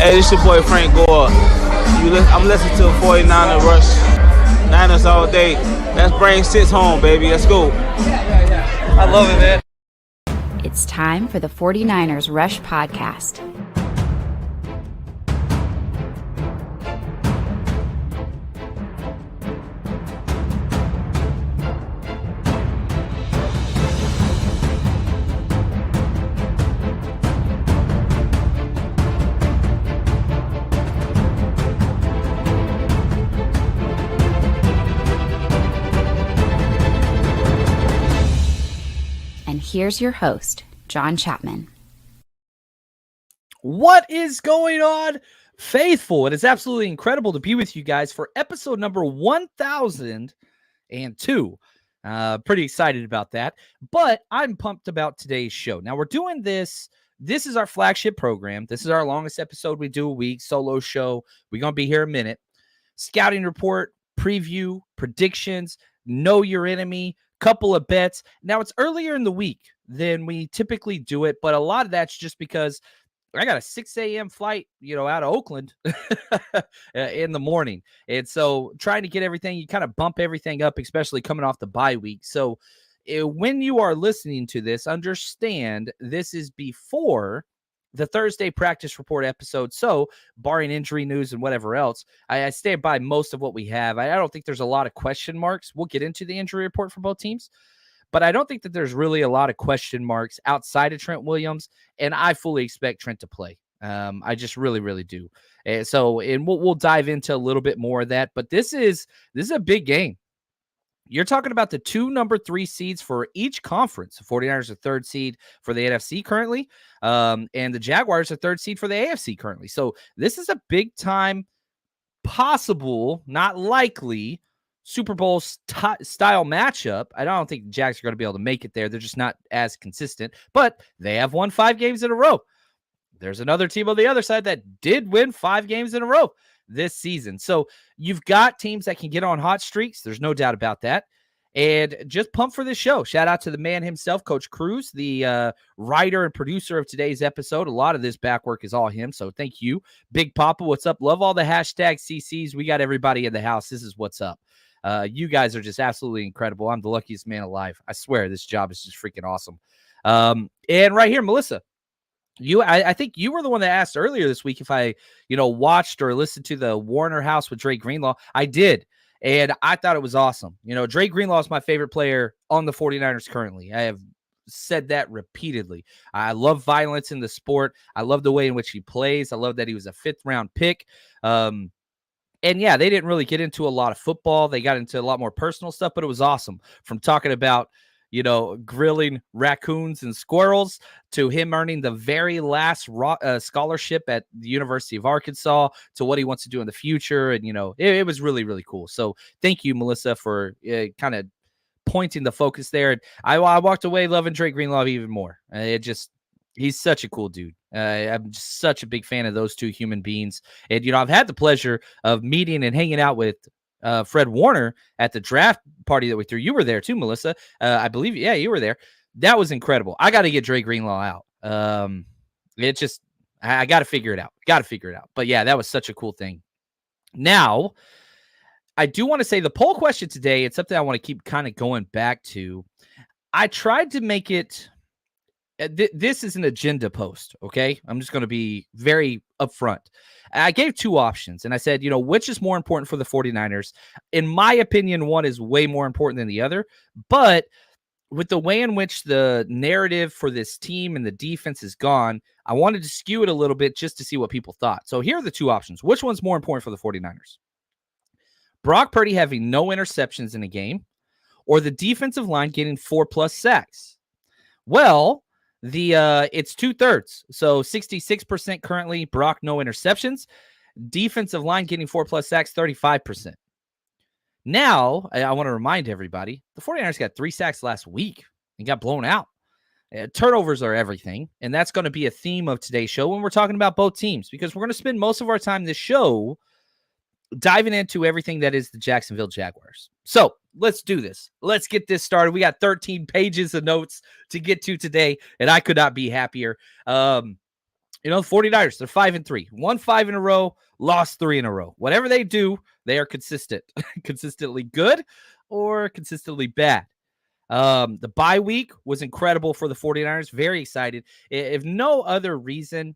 Hey, this your boy Frank Gore. I'm listening to 49er Rush. Niners all day. Let's bring 6 home, baby. Let's go. I love it, man. It's time for the 49ers Rush podcast. And here's your host, John Chapman. What is going on, faithful? It is absolutely incredible to be with you guys for episode number 1002. Pretty excited about that, but I'm pumped about today's show. Now, we're doing this. This is our flagship program. This is our longest episode we do a week, solo show. We're going to be here a minute. Scouting report, preview, predictions, know your enemy, couple of bets. Now, it's earlier in the week than we typically do it, but a lot of that's just because I got a 6 a.m. flight, out of Oakland in the morning. And so trying to get everything, you kind of bump everything up, especially coming off the bye week. So when you are listening to this, understand this is before the Thursday practice report episode. So barring injury news and whatever else, I stand by most of what we have. I don't think there's a lot of question marks. We'll get into the injury report for both teams, but I don't think that there's really a lot of question marks outside of Trent Williams, and I fully expect Trent to play. I just really, really do. And we'll dive into a little bit more of that, but this is a big game. You're talking about the 2 number 3 seeds for each conference. The 49ers are 3rd seed for the NFC currently, and the Jaguars are 3rd seed for the AFC currently. So this is a big time, possible, not likely, Super Bowl style matchup. I don't think the Jags are going to be able to make it there. They're just not as consistent, but they have won 5 games in a row. There's another team on the other side that did win 5 games in a row this season. So you've got teams that can get on hot streaks. There's no doubt about that. And just pump for this show. Shout out to the man himself, Coach Cruz, the writer and producer of today's episode. A lot of this back work is all him. So thank you. Big Papa, what's up? Love all the hashtag CCs. We got everybody in the house. This is what's up. You guys are just absolutely incredible. I'm the luckiest man alive. I swear this job is just freaking awesome. And right here, Melissa, I think you were the one that asked earlier this week if I, watched or listened to the Warner House with Dre Greenlaw. I did. And I thought it was awesome. Dre Greenlaw is my favorite player on the 49ers currently. I have said that repeatedly. I love violence in the sport. I love the way in which he plays. I love that he was a 5th round pick. And yeah, they didn't really get into a lot of football. They got into a lot more personal stuff, but it was awesome. From talking about, grilling raccoons and squirrels to him earning the very last scholarship at the University of Arkansas to what he wants to do in the future. And, it was really, really cool. So thank you, Melissa, for kind of pointing the focus there. And I walked away loving Dre Greenlaw even more. He's such a cool dude. I'm just such a big fan of those 2 human beings. And, I've had the pleasure of meeting and hanging out with Fred Warner at the draft party that we threw. You were there too, Melissa. I believe, yeah, you were there. That was incredible. I got to get Dre Greenlaw out. I got to figure it out. But yeah, that was such a cool thing. Now, I do want to say the poll question today, it's something I want to keep kind of going back to. I tried to make it, this is an agenda post, okay? I'm just going to be very upfront. I gave 2 options, and I said, which is more important for the 49ers? In my opinion, one is way more important than the other, but with the way in which the narrative for this team and the defense is gone, I wanted to skew it a little bit just to see what people thought. So here are the 2 options. Which one's more important for the 49ers? Brock Purdy having no interceptions in a game, or the defensive line getting 4+ sacks? Well, it's 2/3. So 66% currently, Brock, no interceptions. Defensive line getting 4+ sacks, 35%. Now, I want to remind everybody, the 49ers got 3 sacks last week and got blown out. Turnovers are everything, and that's going to be a theme of today's show when we're talking about both teams, because we're going to spend most of our time this show diving into everything that is the Jacksonville Jaguars. So let's do this. Let's get this started. We got 13 pages of notes to get to today, and I could not be happier. The 49ers, they're 5-3. Won 5 in a row, lost 3 in a row. Whatever they do, they are consistent. Consistently good or consistently bad. The bye week was incredible for the 49ers. Very excited. If no other reason,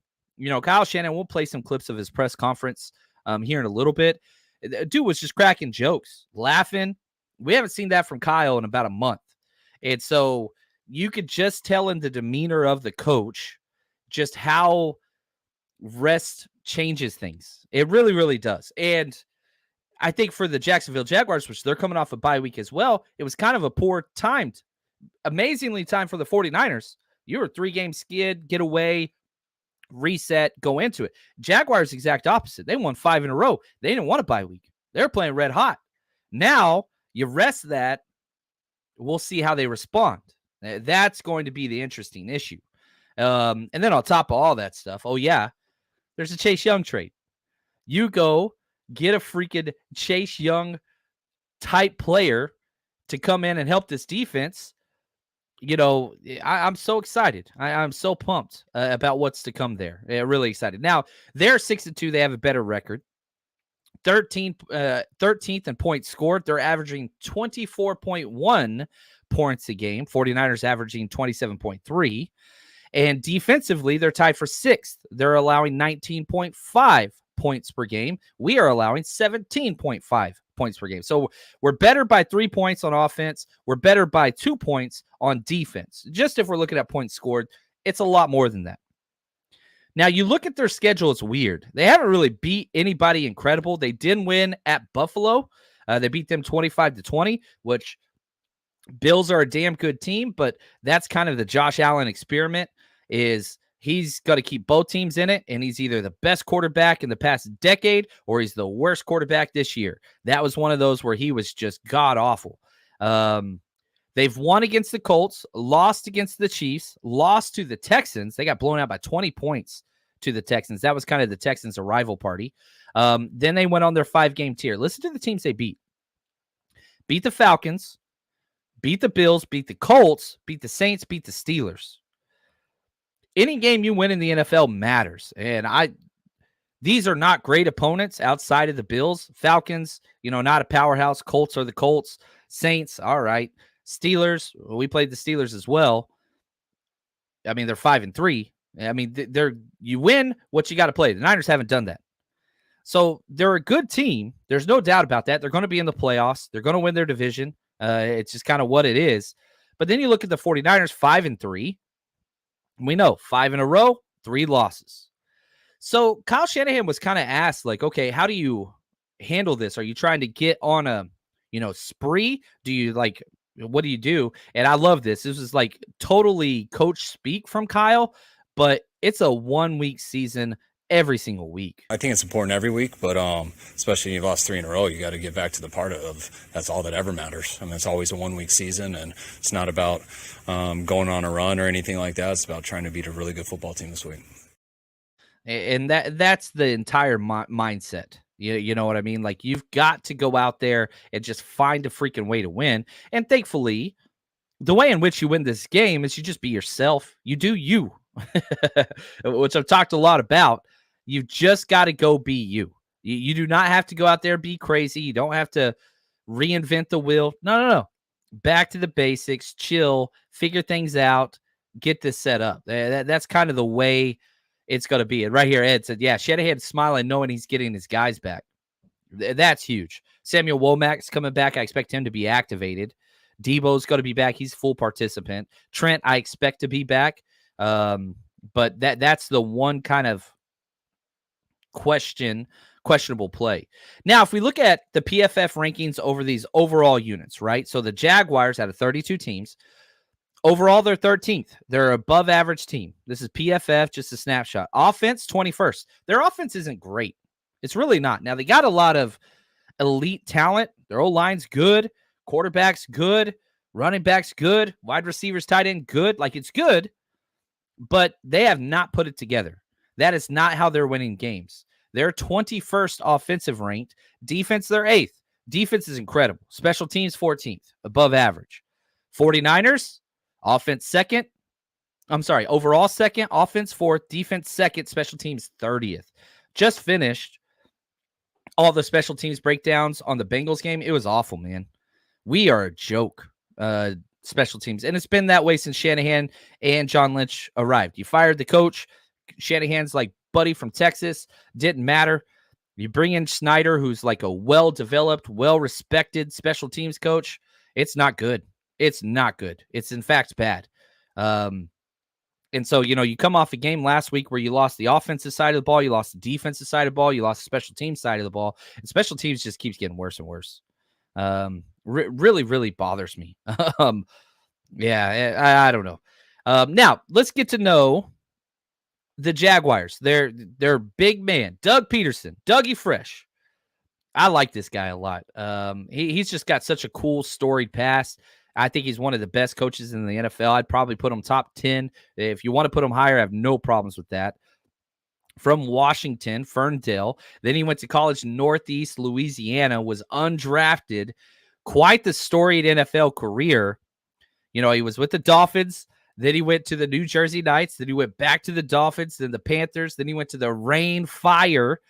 Kyle Shanahan, we'll play some clips of his press conference here in a little bit. Dude was just cracking jokes, laughing. We haven't seen that from Kyle in about a month. And so you could just tell in the demeanor of the coach just how rest changes things. It really, really does. And I think for the Jacksonville Jaguars, which they're coming off a bye week as well, it was kind of a poor timed, amazingly timed for the 49ers. You were 3-game skid, get away, reset, go into it. Jaguars, exact opposite. They won 5 in a row. They didn't want a bye week. They're playing red hot. Now you rest that. We'll see how they respond. That's going to be the interesting issue. And then on top of all that stuff, oh yeah, there's a Chase Young trade. You go get a freaking Chase Young type player to come in and help this defense. I'm so excited. I'm so pumped about what's to come there. Really excited. Now, they're 6-2. They have a better record. 13th in points scored. They're averaging 24.1 points a game. 49ers averaging 27.3. And defensively, they're tied for 6th. They're allowing 19.5 points per game. We are allowing 17.5 points per game. So we're better by 3 points on offense. We're better by 2 points on defense. Just if we're looking at points scored, it's a lot more than that. Now, you look at their schedule, it's weird. They haven't really beat anybody incredible. They did win at Buffalo. They beat them 25-20, which Bills are a damn good team, but that's kind of the Josh Allen experiment, is he's got to keep both teams in it, and he's either the best quarterback in the past decade or he's the worst quarterback this year. That was one of those where he was just god-awful. They've won against the Colts, lost against the Chiefs, lost to the Texans. They got blown out by 20 points to the Texans. That was kind of the Texans' arrival party. Then they went on their 5-game tier. Listen to the teams they beat. Beat the Falcons, beat the Bills, beat the Colts, beat the Saints, beat the Steelers. Any game you win in the NFL matters. And these are not great opponents outside of the Bills. Falcons, not a powerhouse. Colts are the Colts. Saints, all right. Steelers, we played the Steelers as well. I mean, they're 5-3. I mean, you win what you got to play. The Niners haven't done that. So they're a good team. There's no doubt about that. They're going to be in the playoffs. They're going to win their division. It's just kind of what it is. But then you look at the 49ers, 5-3. We know 5 in a row, 3 losses. So Kyle Shanahan was kind of asked, like, okay, how do you handle this? Are you trying to get on a, spree? Do you what do you do? And I love this. This is like totally coach speak from Kyle, but it's a 1-week season every single week. I think it's important every week, but especially when you've lost 3 in a row, you got to get back to the part of that's all that ever matters. I mean, it's always a 1-week season, and it's not about going on a run or anything like that. It's about trying to beat a really good football team this week. And that's the entire mindset. You know what I mean? Like, you've got to go out there and just find a freaking way to win. And thankfully, the way in which you win this game is you just be yourself. You do you, which I've talked a lot about. You've just got to go be you. You do not have to go out there, be crazy. You don't have to reinvent the wheel. No. Back to the basics, chill, figure things out, get this set up. That's kind of the way it's going to be. And right here, Ed said, yeah, Shanahan smiling, knowing he's getting his guys back. That's huge. Samuel Womack's coming back. I expect him to be activated. Debo's going to be back. He's full participant. Trent, I expect to be back. But that's the one kind of questionable play. Now, if we look at the PFF rankings over these overall units, right? So the Jaguars out of 32 teams, overall, they're 13th. They're above average team. This is PFF, just a snapshot. Offense, 21st. Their offense isn't great. It's really not. Now, they got a lot of elite talent. Their O-line's good. Quarterback's good. Running back's good. Wide receivers, tight end, good. Like, it's good, but they have not put it together. That is not how they're winning games. They're 21st offensive ranked. Defense, they're 8th. Defense is incredible. Special teams, 14th, above average. 49ers, offense 2nd, I'm sorry, overall second, offense fourth, defense second, special teams 30th. Just finished all the special teams breakdowns on the Bengals game. It was awful, man. We are a joke, special teams. And it's been that way since Shanahan and John Lynch arrived. You fired the coach. Shanahan's like buddy from Texas. Didn't matter. You bring in Snyder, who's like a well-developed, well-respected special teams coach. It's not good. It's not good. It's, in fact, bad. And so, you come off a game last week where you lost the offensive side of the ball, you lost the defensive side of the ball, you lost the special teams side of the ball, and special teams just keeps getting worse and worse. Really, really bothers me. I don't know. Now, let's get to know the Jaguars. Their big man, Doug Peterson, Dougie Fresh. I like this guy a lot. He's just got such a cool, storied past. I think he's one of the best coaches in the NFL. I'd probably put him top 10. If you want to put him higher, I have no problems with that. From Washington, Ferndale. Then he went to college in Northeast Louisiana, was undrafted. Quite the storied NFL career. He was with the Dolphins. Then he went to the New Jersey Knights. Then he went back to the Dolphins, then the Panthers. Then he went to the Rain Fire.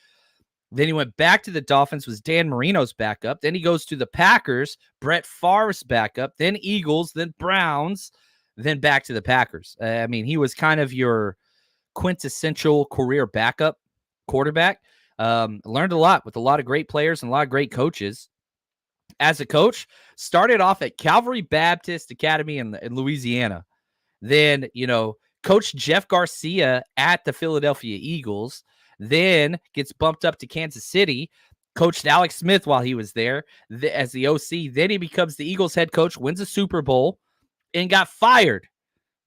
Then he went back to the Dolphins, was Dan Marino's backup. Then he goes to the Packers, Brett Favre's backup, then Eagles, then Browns, then back to the Packers. He was kind of your quintessential career backup quarterback. Learned a lot with a lot of great players and a lot of great coaches. As a coach, started off at Calvary Baptist Academy in Louisiana. Then, coached Jeff Garcia at the Philadelphia Eagles. Then gets bumped up to Kansas City, coached Alex Smith while he was there as the OC. Then he becomes the Eagles head coach, wins a Super Bowl, and got fired.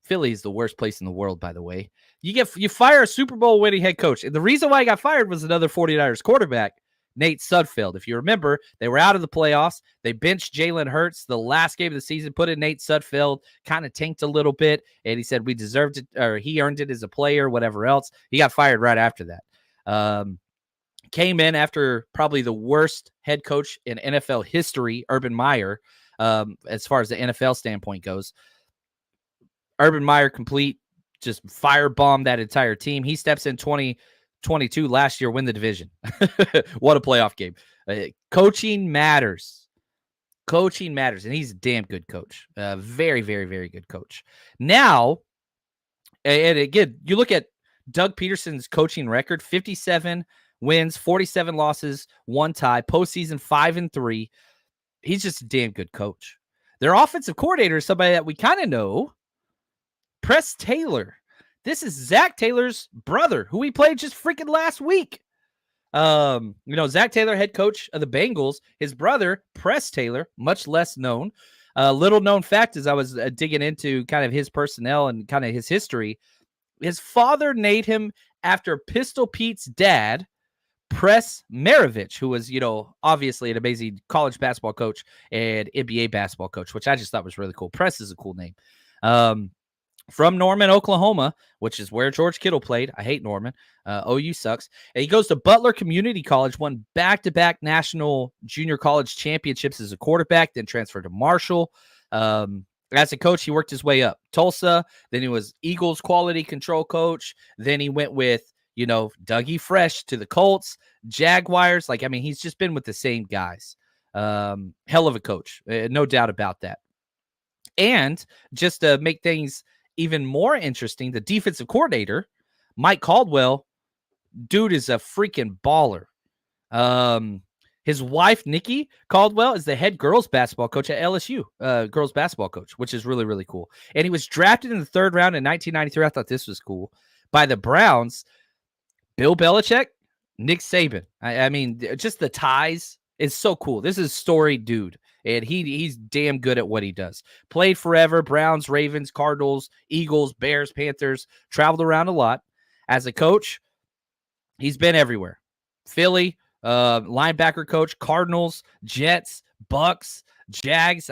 Philly is the worst place in the world, by the way. You fire a Super Bowl winning head coach. And the reason why he got fired was another 49ers quarterback, Nate Sudfeld. If you remember, they were out of the playoffs. They benched Jalen Hurts the last game of the season, put in Nate Sudfeld, kind of tanked a little bit, and he said we deserved it, or he earned it as a player, whatever else. He got fired right after that. Came in after probably the worst head coach in NFL history, Urban Meyer, as far as the NFL standpoint goes. Urban Meyer just firebombed that entire team. He steps in 2022 last year, win the division. What a playoff game. Coaching matters. Coaching matters, and he's a damn good coach. Very, very, very good coach. Now, and again, you look at Doug Peterson's coaching record, 57 wins, 47 losses, 1 tie, postseason 5-3. He's just a damn good coach. Their offensive coordinator is somebody that we kind of know, Press Taylor. This is Zach Taylor's brother, who we played just freaking last week. Zach Taylor, head coach of the Bengals, his brother, Press Taylor, much less known. Little known fact as I was digging into kind of his personnel and kind of his history, his father named him after Pistol Pete's dad, Press Maravich, who was, obviously an amazing college basketball coach and NBA basketball coach, which I just thought was really cool. Press is a cool name. From Norman, Oklahoma, which is where George Kittle played. I hate Norman. OU sucks. And he goes to Butler Community College, won back-to-back national junior college championships as a quarterback, then transferred to Marshall. As a coach, he worked his way up. Tulsa, then he was Eagles quality control coach. Then he went with, Dougie Fresh to the Colts, Jaguars. He's just been with the same guys. Hell of a coach. No doubt about that. And just to make things even more interesting, the defensive coordinator, Mike Caldwell, dude is a freaking baller. His wife, Nikki Caldwell, is the head girls basketball coach at LSU, girls basketball coach, which is really, really cool. And he was drafted in the 3rd round in 1993. I thought this was cool. By the Browns, Bill Belichick, Nick Saban. Just the ties is so cool. This is a storied dude, and he's damn good at what he does. Played forever, Browns, Ravens, Cardinals, Eagles, Bears, Panthers, traveled around a lot. As a coach, he's been everywhere. Philly, linebacker coach, Cardinals, Jets, Bucks, Jags.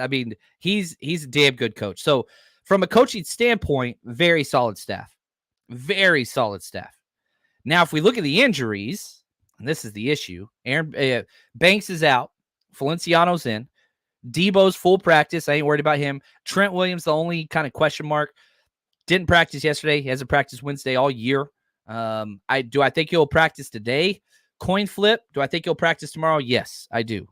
He's a damn good coach. So from a coaching standpoint, very solid staff. Very solid staff. Now, if we look at the injuries, and this is the issue, Banks is out. Feliciano's in. Debo's full practice. I ain't worried about him. Trent Williams, the only kind of question mark. Didn't practice yesterday. He hasn't practiced Wednesday all year. I think he'll practice today. Coin flip. Do I think he'll practice tomorrow? Yes, I do.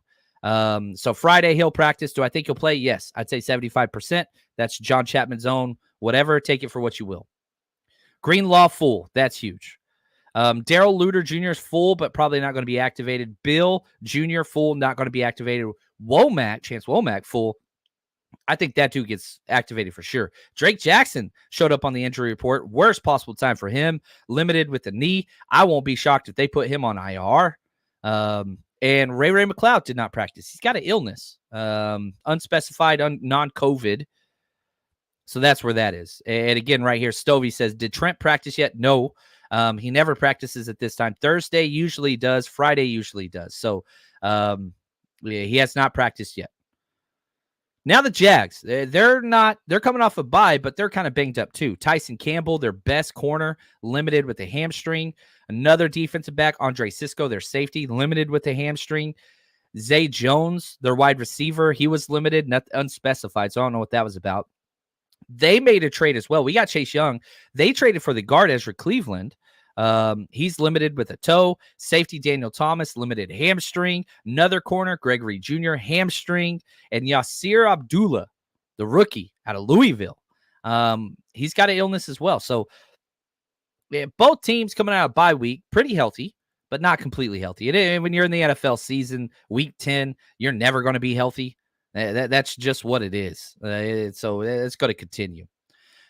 So Friday he'll practice. Do I think he'll play? Yes, I'd say 75%. That's John Chapman's own. Whatever, take it for what you will. Greenlaw full. That's huge. Daryl Luter Jr. is full, but probably not going to be activated. Bill Jr. full, not going to be activated. Chance Womack full. I think that dude gets activated for sure. Drake Jackson showed up on the injury report. Worst possible time for him. Limited with the knee. I won't be shocked if they put him on IR. And Ray McLeod did not practice. He's got an illness. Unspecified, non-COVID. So that's where that is. And again, right here, Stovey says, did Trent practice yet? No. He never practices at this time. Thursday usually does. Friday usually does. So he has not practiced yet. Now the Jags, they're coming off a bye, but they're kind of banged up too. Tyson Campbell, their best corner, limited with a hamstring. Another defensive back, Andre Sisco, their safety, limited with a hamstring. Zay Jones, their wide receiver, he was limited, not unspecified, so I don't know what that was about. They made a trade as well. We got Chase Young. They traded for the guard Ezra Cleveland. He's limited with a toe. Safety Daniel Thomas, limited hamstring. Another corner, Gregory Jr., hamstring. And Yasir Abdullah, the rookie out of Louisville. He's got an illness as well. So both teams coming out of bye week, pretty healthy, but not completely healthy. And when you're in the NFL season, week 10, you're never going to be healthy. That's just what it is. So it's going to continue.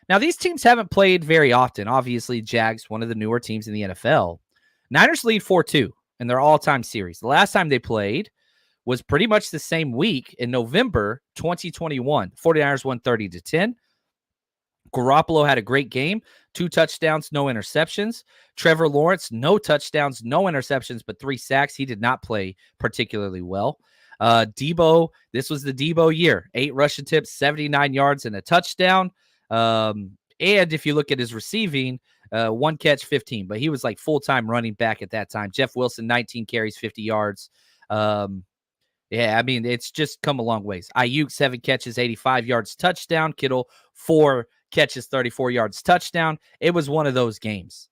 Now, these teams haven't played very often. Obviously, Jags, one of the newer teams in the NFL. Niners lead 4-2 in their all-time series. The last time they played was pretty much the same week in November 2021. 49ers won 30-10. Garoppolo had a great game. 2 touchdowns, no interceptions. Trevor Lawrence, no touchdowns, no interceptions, but 3 sacks. He did not play particularly well. Debo, this was the Debo year. 8 rush attempts, 79 yards, and a touchdown. And if you look at his receiving, 1 catch, 15. But he was like full-time running back at that time. Jeff Wilson, 19 carries, 50 yards. Yeah, I mean, it's just come a long ways. Ayuk, 7 catches, 85 yards, touchdown. Kittle, 4 catches, 34 yards, touchdown. It was one of those games.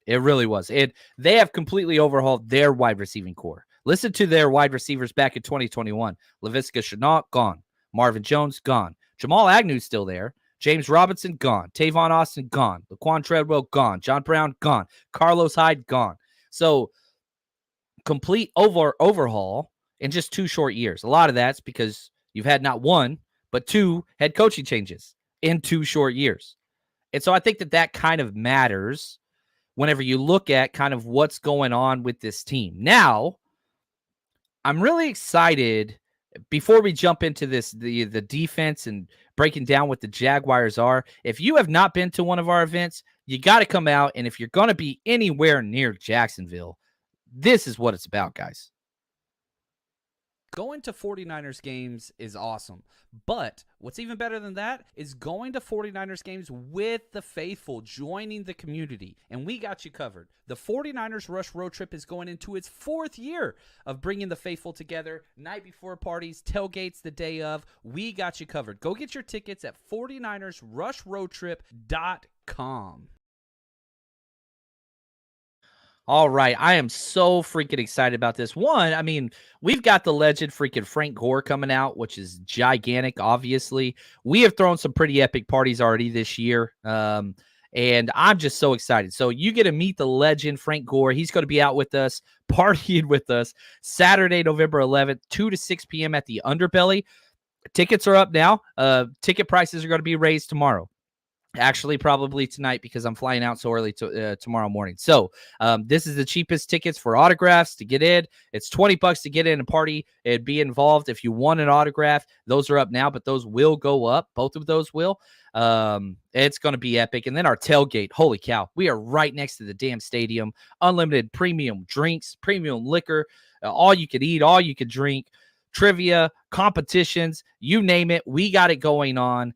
It really was. They have completely overhauled their wide receiving core. Listen to their wide receivers back in 2021. Laviska Shenault, gone. Marvin Jones, gone. Jamal Agnew's still there. James Robinson, gone. Tavon Austin, gone. Laquan Treadwell, gone. John Brown, gone. Carlos Hyde, gone. So complete overhaul in just 2 short years. A lot of that's because you've had not 1, but 2 head coaching changes in 2 short years. And so I think that kind of matters whenever you look at kind of what's going on with this team. Now, I'm really excited before we jump into this, the defense and breaking down what the Jaguars are. If you have not been to one of our events, you got to come out. And if you're going to be anywhere near Jacksonville, this is what it's about, guys. Going to 49ers games is awesome, but what's even better than that is going to 49ers games with the faithful, joining the community, and we got you covered. The 49ers Rush Road Trip is going into its 4th year of bringing the faithful together, night before parties, tailgates the day of. We got you covered. Go get your tickets at 49ersrushroadtrip.com. All right. I am so freaking excited about this. One, I mean, we've got the legend freaking Frank Gore coming out, which is gigantic, obviously. We have thrown some pretty epic parties already this year. And I'm just so excited. So you get to meet the legend, Frank Gore. He's going to be out with us, partying with us Saturday, November 11th, 2 to 6 p.m. at the Underbelly. Tickets are up now. Ticket prices are going to be raised tomorrow. Actually, probably tonight because I'm flying out so early tomorrow morning. So this is the cheapest tickets for autographs to get in. It's $20 to get in and party and be involved. If you want an autograph, those are up now, but those will go up. Both of those will. It's going to be epic. And then our tailgate. Holy cow. We are right next to the damn stadium. Unlimited premium drinks, premium liquor, all you could eat, all you could drink, trivia, competitions, you name it. We got it going on.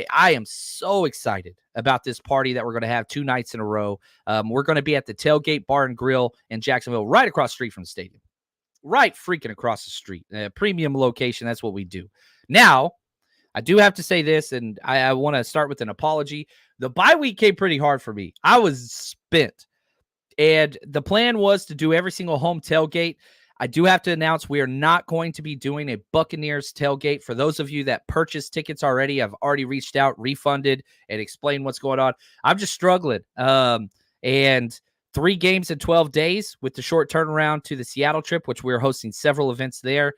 I am so excited about this party that we're going to have 2 nights in a row. We're going to be at the Tailgate Bar and Grill in Jacksonville, right across the street from the stadium. Right freaking across the street. Premium location, that's what we do. Now, I do have to say this, and I want to start with an apology. The bye week came pretty hard for me. I was spent. And the plan was to do every single home tailgate. I do have to announce we are not going to be doing a Buccaneers tailgate. For those of you that purchased tickets already, I've already reached out, refunded, and explained what's going on. I'm just struggling. And 3 games in 12 days with the short turnaround to the Seattle trip, which we're hosting several events there.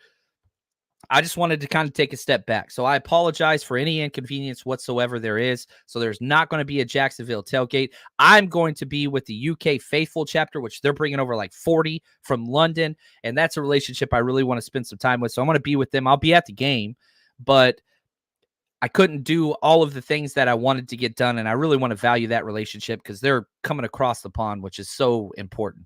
I just wanted to kind of take a step back. So I apologize for any inconvenience whatsoever there is. So there's not going to be a Jacksonville tailgate. I'm going to be with the UK Faithful chapter, which they're bringing over like 40 from London. And that's a relationship I really want to spend some time with. So I'm going to be with them. I'll be at the game, but I couldn't do all of the things that I wanted to get done. And I really want to value that relationship because they're coming across the pond, which is so important.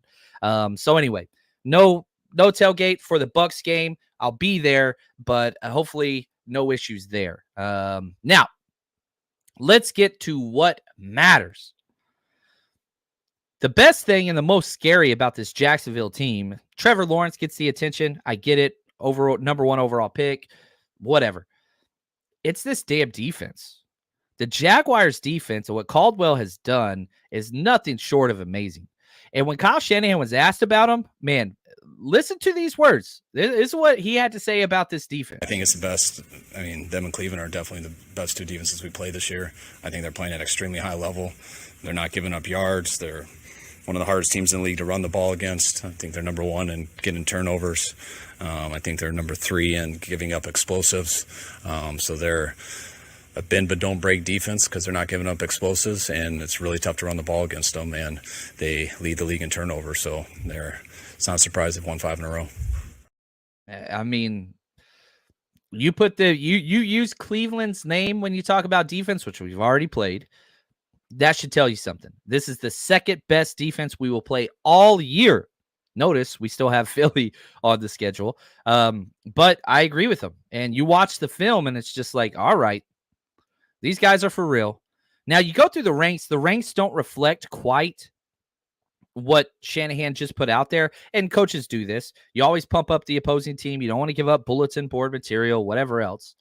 So anyway, no tailgate for the Bucs game. I'll be there, but hopefully no issues there. Now, let's get to what matters. The best thing and the most scary about this Jacksonville team, Trevor Lawrence gets the attention. I get it. Overall, number 1 overall pick, whatever. It's this damn defense. The Jaguars defense and what Caldwell has done is nothing short of amazing. And when Kyle Shanahan was asked about him, man, listen to these words. This is what he had to say about this defense. I think it's the best. I mean, them and Cleveland are definitely the best 2 defenses we played this year. I think they're playing at an extremely high level. They're not giving up yards. They're one of the hardest teams in the league to run the ball against. I think they're number 1 in getting turnovers. I think they're number 3 in giving up explosives. So they're a bend but don't break defense because they're not giving up explosives, and it's really tough to run the ball against them, and they lead the league in turnovers. So it's not a surprise they've won 5 in a row. I mean, you use Cleveland's name when you talk about defense, which we've already played. That should tell you something. This is the second best defense we will play all year. Notice we still have Philly on the schedule. But I agree with them. And you watch the film and it's just like, all right, these guys are for real. Now you go through the ranks. The ranks don't reflect quite what Shanahan just put out there. And coaches do this. You always pump up the opposing team. You don't want to give up bulletin board material, whatever else.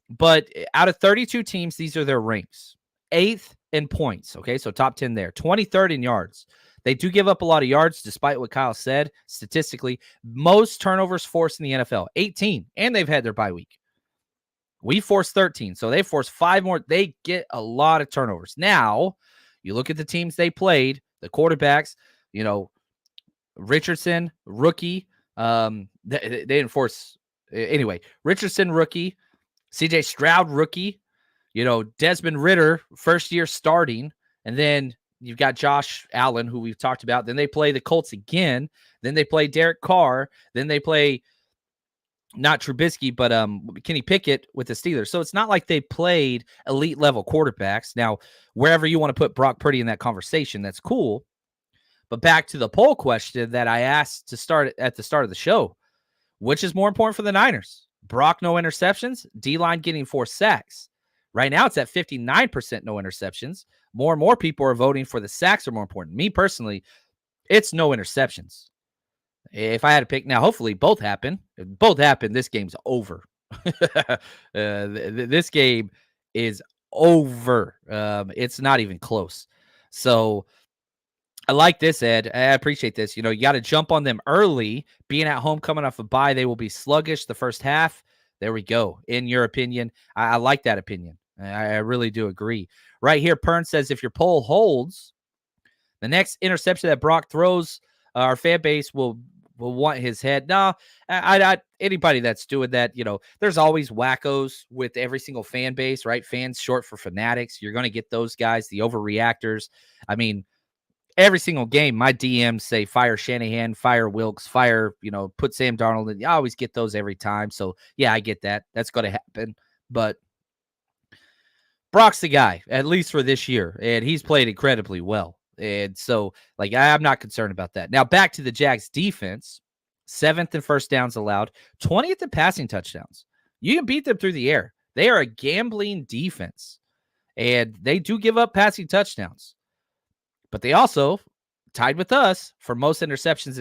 But out of 32 teams, these are their ranks. 8th in points. Okay, so top 10 there. 23rd in yards. They do give up a lot of yards, despite what Kyle said. Statistically, most turnovers forced in the NFL, 18, and they've had their bye week. We forced 13, so they forced 5 more. They get a lot of turnovers. Now, you look at the teams they played, the quarterbacks, Richardson, rookie. They didn't force. Anyway, Richardson, rookie. CJ Stroud, rookie. Desmond Ridder, first year starting. And then you've got Josh Allen, who we've talked about. Then they play the Colts again. Then they play Derek Carr. Then they play not Trubisky, but Kenny Pickett with the Steelers. So it's not like they played elite level quarterbacks. Now, wherever you want to put Brock Purdy in that conversation, that's cool. But back to the poll question that I asked to start at the start of the show, which is more important for the Niners? Brock, no interceptions, D-line getting 4 sacks. Right now, it's at 59% no interceptions. More and more people are voting for the sacks are more important. Me personally, it's no interceptions. If I had to pick now, hopefully both happen. If both happen, this game's over. This game is over. It's not even close. So I like this, Ed. I appreciate this. You got to jump on them early. Being at home, coming off a bye, they will be sluggish the first half. There we go. In your opinion, I like that opinion. I really do agree. Right here, Pern says, if your poll holds, the next interception that Brock throws, our fan base will want his head. No, anybody that's doing that, there's always wackos with every single fan base, right? Fans short for fanatics. You're going to get those guys, the overreactors. I mean, every single game, my DMs say fire Shanahan, fire Wilkes, fire, put Sam Darnold in. I always get those every time. So, yeah, I get that. That's going to happen. But Brock's the guy, at least for this year, and he's played incredibly well. And so, I'm not concerned about that. Now, back to the Jags defense, 7th in first downs allowed, 20th in passing touchdowns. You can beat them through the air. They are a gambling defense, and they do give up passing touchdowns. But they also tied with us for most interceptions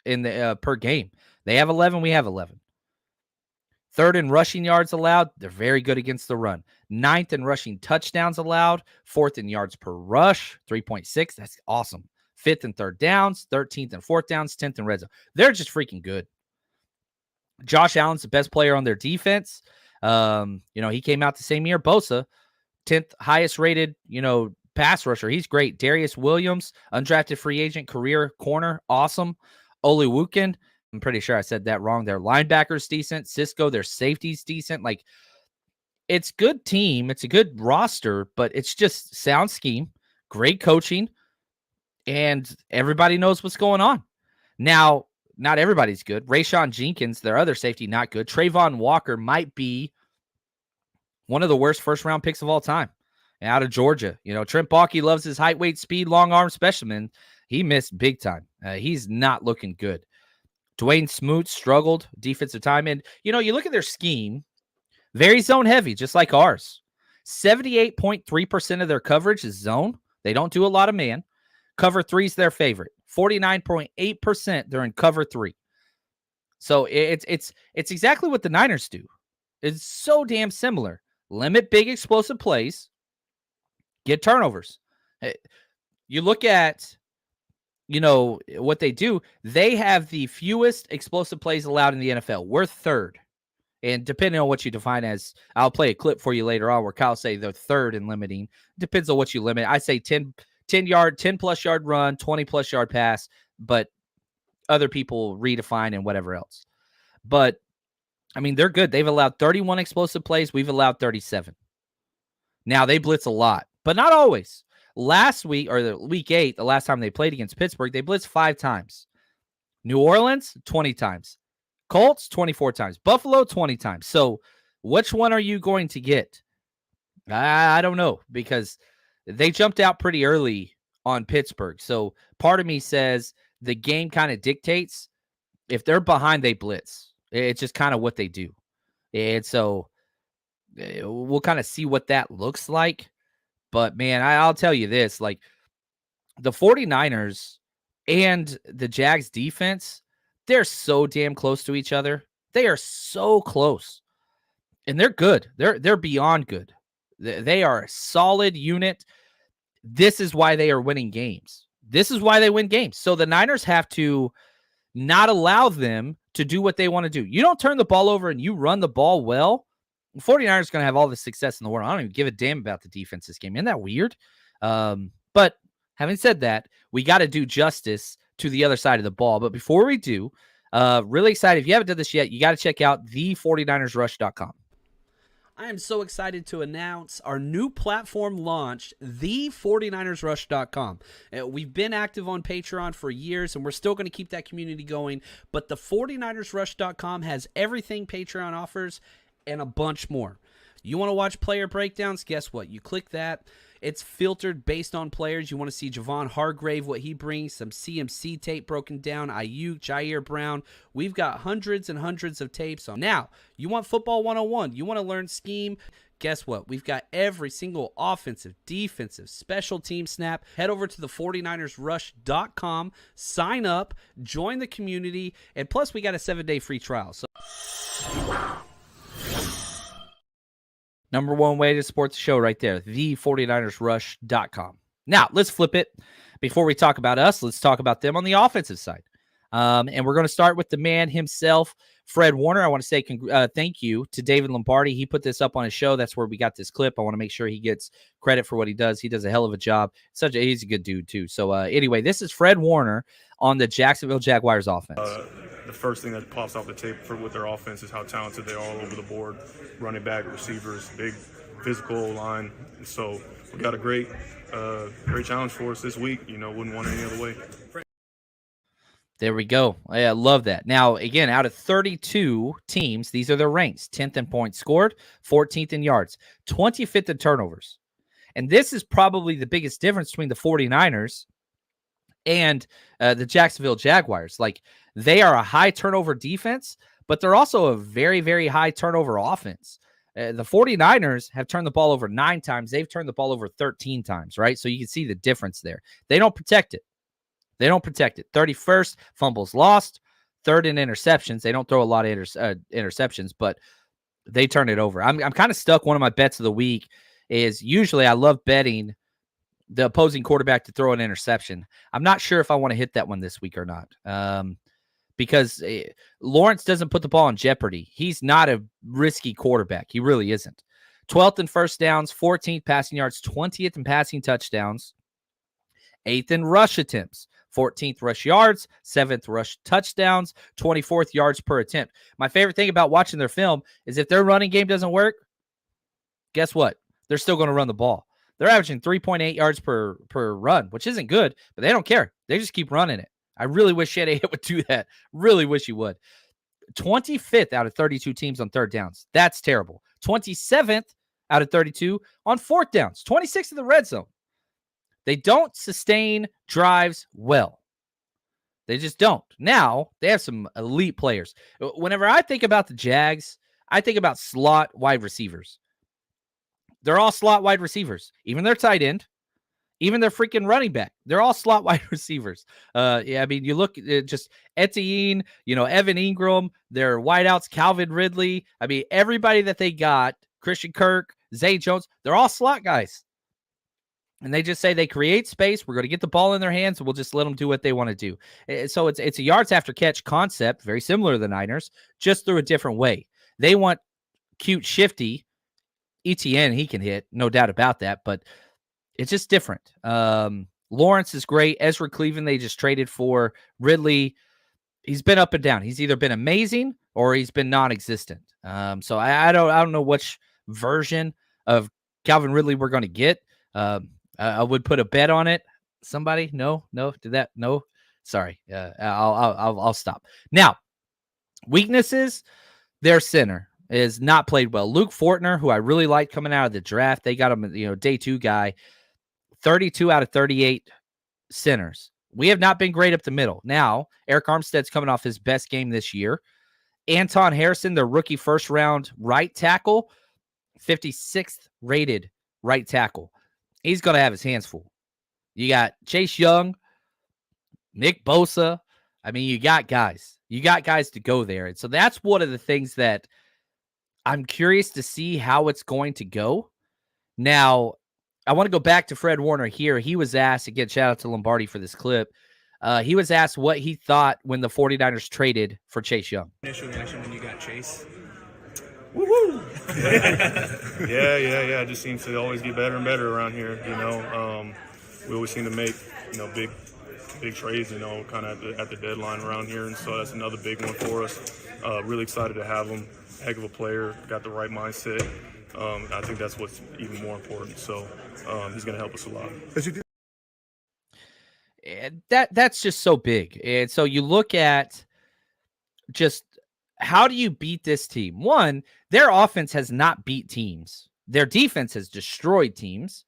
in the per game. They have 11. We have 11. Third in rushing yards allowed. They're very good against the run. Ninth in rushing touchdowns allowed. Fourth in yards per rush, 3.6. That's awesome. Fifth and third downs. 13th and fourth downs. 10th in red zone. They're just freaking good. Josh Allen's the best player on their defense. He came out the same year. Bosa, 10th highest rated, pass rusher. He's great. Darius Williams, undrafted free agent, career corner. Awesome. Olewukin, I'm pretty sure I said that wrong. Their linebackers decent. Cisco, their safeties decent. Like, it's good team. It's a good roster, but it's just sound scheme, great coaching, and everybody knows what's going on. Now, not everybody's good. Rayshawn Jenkins, their other safety, not good. Trayvon Walker might be one of the worst first-round picks of all time out of Georgia. Trent Baalke loves his height, weight, speed, long arm specimen. He missed big time. He's not looking good. Dwayne Smoot struggled defensive time. And, you look at their scheme, very zone heavy, just like ours. 78.3% of their coverage is zone. They don't do a lot of man. Cover 3 is their favorite. 49.8% they're in cover 3. So it's exactly what the Niners do. It's so damn similar. Limit big explosive plays. Get turnovers. You look at what they do, they have the fewest explosive plays allowed in the NFL. We're third. And depending on what you define as, I'll play a clip for you later on where Kyle say they're third in limiting. Depends on what you limit. I say 10 plus yard run, 20 plus yard pass, but other people redefine and whatever else. But I mean, they're good. They've allowed 31 explosive plays. We've allowed 37. Now they blitz a lot, but not always. Last week, or the week 8, the last time they played against Pittsburgh, they blitzed 5 times. New Orleans, 20 times. Colts, 24 times. Buffalo, 20 times. So which one are you going to get? I don't know, because they jumped out pretty early on Pittsburgh. So part of me says the game kind of dictates. If they're behind, they blitz. It's just kind of what they do. And so we'll kind of see what that looks like. But, man, I'll tell you this, like the 49ers and the Jags defense, they're so damn close to each other. They are so close. And they're good. They're beyond good. They are a solid unit. This is why they are winning games. This is why they win games. So the Niners have to not allow them to do what they want to do. You don't turn the ball over and you run the ball well, the 49ers are going to have all the success in the world. I don't even give a damn about the defense this game. Isn't that weird? But having said that, we got to do justice to the other side of the ball. But before we do, really excited. If you haven't done this yet, you got to check out the49ersrush.com. I am so excited to announce our new platform launched, the49ersrush.com. We've been active on Patreon for years, and we're still going to keep that community going. But the 49ersrush.com has everything Patreon offers and a bunch more. You want to watch player breakdowns? Guess what? You click that. It's filtered based on players. You want to see Javon Hargrave, what he brings, some CMC tape broken down, Ayuk, Jair Brown. We've got hundreds and hundreds of tapes on. Now, you want football 101. You want to learn scheme. Guess what? We've got every single offensive, defensive, special team snap. Head over to the 49ersrush.com, sign up, join the community, and plus we got a 7-day free trial. So number one way to support the show right there, the49ersrush.com. Now, let's flip it. Before we talk about us, let's talk about them on the offensive side. And we're going to start with the man himself, Fred Warner. I want to say thank you to David Lombardi. He put this up on his show. That's where we got this clip. I want to make sure he gets credit for what he does. He does a hell of a job. He's a good dude, too. So, anyway, this is Fred Warner on the Jacksonville Jaguars offense. The first thing that pops off the tape with their offense is how talented they are all over the board. Running back, receivers, big physical line. And so we got a great challenge for us this week. Wouldn't want it any other way. There we go. I love that. Now, again, out of 32 teams, these are their ranks. 10th in points scored, 14th in yards, 25th in turnovers. And this is probably the biggest difference between the 49ers and the Jacksonville Jaguars. Like, they are a high turnover defense, but they're also a very, very high turnover offense. The 49ers have turned the ball over 9 times. They've turned the ball over 13 times, right? So you can see the difference there. They don't protect it. 31st, fumbles lost. 3rd in interceptions. They don't throw a lot of interceptions, but They turn it over. I'm kind of stuck. One of my bets of the week is usually I love betting the opposing quarterback to throw an interception. I'm not sure if I want to hit that one this week or not. Because Lawrence doesn't put the ball in jeopardy. He's not a risky quarterback. He really isn't. 12th in first downs, 14th passing yards, 20th in passing touchdowns, 8th in rush attempts, 14th rush yards, 7th rush touchdowns, 24th yards per attempt. My favorite thing about watching their film is if their running game doesn't work, guess what? They're still going to run the ball. They're averaging 3.8 yards per run, which isn't good, but they don't care. They just keep running it. I really wish Shanahan would do that. Really wish he would. 25th out of 32 teams on third downs. That's terrible. 27th out of 32 on fourth downs. 26th in the red zone. They don't sustain drives well. They just don't. Now, they have some elite players. Whenever I think about the Jags, I think about slot wide receivers. They're all slot wide receivers. Even their tight end, even their freaking running back. They're all slot wide receivers. I mean, you look at just Etienne, Evan Ingram, their wideouts, Calvin Ridley. I mean, everybody that they got, Christian Kirk, Zay Jones, they're all slot guys. And they just say they create space. We're going to get the ball in their hands, and we'll just let them do what they want to do. So it's a yards after catch concept, very similar to the Niners, just through a different way. They want cute, shifty ETN. He can hit, no doubt about that, but it's just different. Lawrence is great. Ezra Cleveland, they just traded for. Ridley, he's been up and down. He's either been amazing or he's been non-existent. So I don't know which version of Calvin Ridley we're going to get. I would put a bet on it. Somebody? No, did that? No, sorry. I'll stop. Now, weaknesses. Their center is not played well. Luke Fortner, who I really liked coming out of the draft, they got him, day 2 guy. 32 out of 38 centers. We have not been great up the middle. Now, Eric Armstead's coming off his best game this year. Anton Harrison, the rookie first round right tackle, 56th rated right tackle. He's going to have his hands full. You got Chase Young, Nick Bosa. I mean, you got guys. You got guys to go there. And so that's one of the things that I'm curious to see how it's going to go. Now, I want to go back to Fred Warner here. He was asked, again, shout out to Lombardi for this clip. He was asked what he thought when the 49ers traded for Chase Young. Initial reaction when you got Chase? Woo-hoo! Yeah. It just seems to always get better and better around here, We always seem to make, big trades, kind of at the deadline around here. And so that's another big one for us. Really excited to have him. Heck of a player, got the right mindset. I think that's what's even more important. So he's going to help us a lot. That's just so big. And so you look at just how do you beat this team? One, their offense has not beat teams. Their defense has destroyed teams,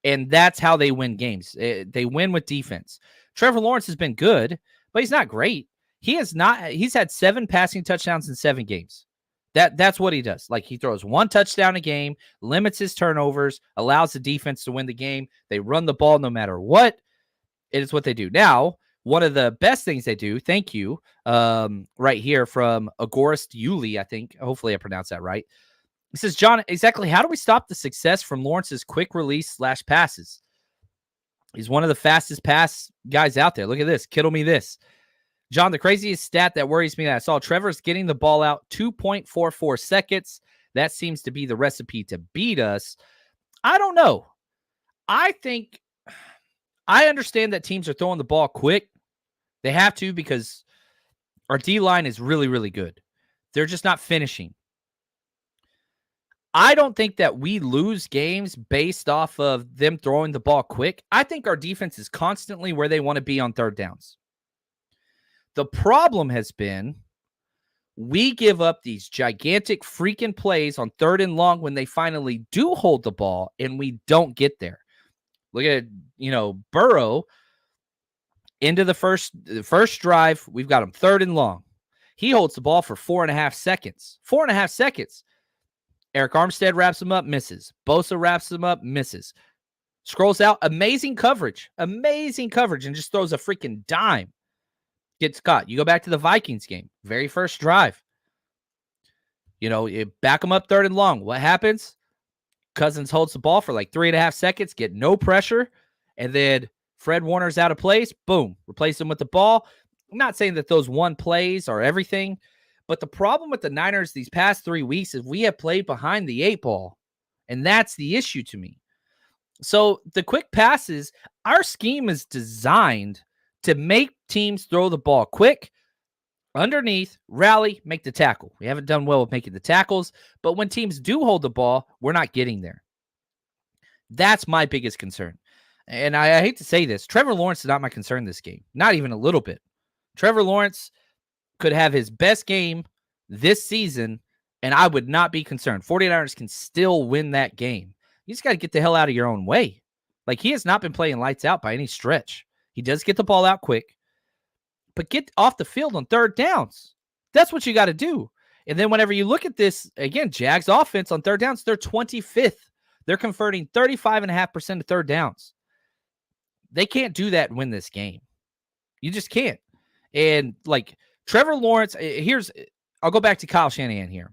and that's how they win games. They win with defense. Trevor Lawrence has been good, but he's not great. He's had 7 passing touchdowns in 7 games. That's what he does. Like, he throws 1 touchdown a game, limits his turnovers, allows the defense to win the game. They run the ball no matter what. It is what they do. Now, one of the best things they do, thank you, right here from Agorist Yuli, I think. Hopefully I pronounced that right. He says, John, exactly how do we stop the success from Lawrence's quick release / passes? He's one of the fastest pass guys out there. Look at this. Kittle me this. John, the craziest stat that worries me that I saw, Trevor's getting the ball out 2.44 seconds. That seems to be the recipe to beat us. I don't know. I understand that teams are throwing the ball quick. They have to because our D-line is really, really good. They're just not finishing. I don't think that we lose games based off of them throwing the ball quick. I think our defense is constantly where they want to be on third downs. The problem has been we give up these gigantic freaking plays on 3rd and long when they finally do hold the ball, and we don't get there. Look at, Burrow into the first drive. We've got him 3rd and long. He holds the ball for 4.5 seconds. 4.5 seconds. Eric Armstead wraps him up, misses. Bosa wraps him up, misses. Scrolls out, amazing coverage, and just throws a freaking dime. Gets caught. You go back to the Vikings game, very first drive. You back them up 3rd and long. What happens? Cousins holds the ball for like 3.5 seconds, get no pressure, and then Fred Warner's out of place. Boom, replace him with the ball. I'm not saying that those one plays are everything, but the problem with the Niners these past 3 weeks is we have played behind the 8 ball, and that's the issue to me. So the quick passes, our scheme is designed to make teams throw the ball quick, underneath, rally, make the tackle. We haven't done well with making the tackles, but when teams do hold the ball, we're not getting there. That's my biggest concern. And I hate to say this, Trevor Lawrence is not my concern this game. Not even a little bit. Trevor Lawrence could have his best game this season, and I would not be concerned. 49ers can still win that game. You just got to get the hell out of your own way. Like, he has not been playing lights out by any stretch. He does get the ball out quick, but get off the field on 3rd downs. That's what you got to do. And then whenever you look at this, again, Jags offense on 3rd downs, they're 25th. They're converting 35.5% of 3rd downs. They can't do that and win this game. You just can't. And like Trevor Lawrence, I'll go back to Kyle Shanahan here.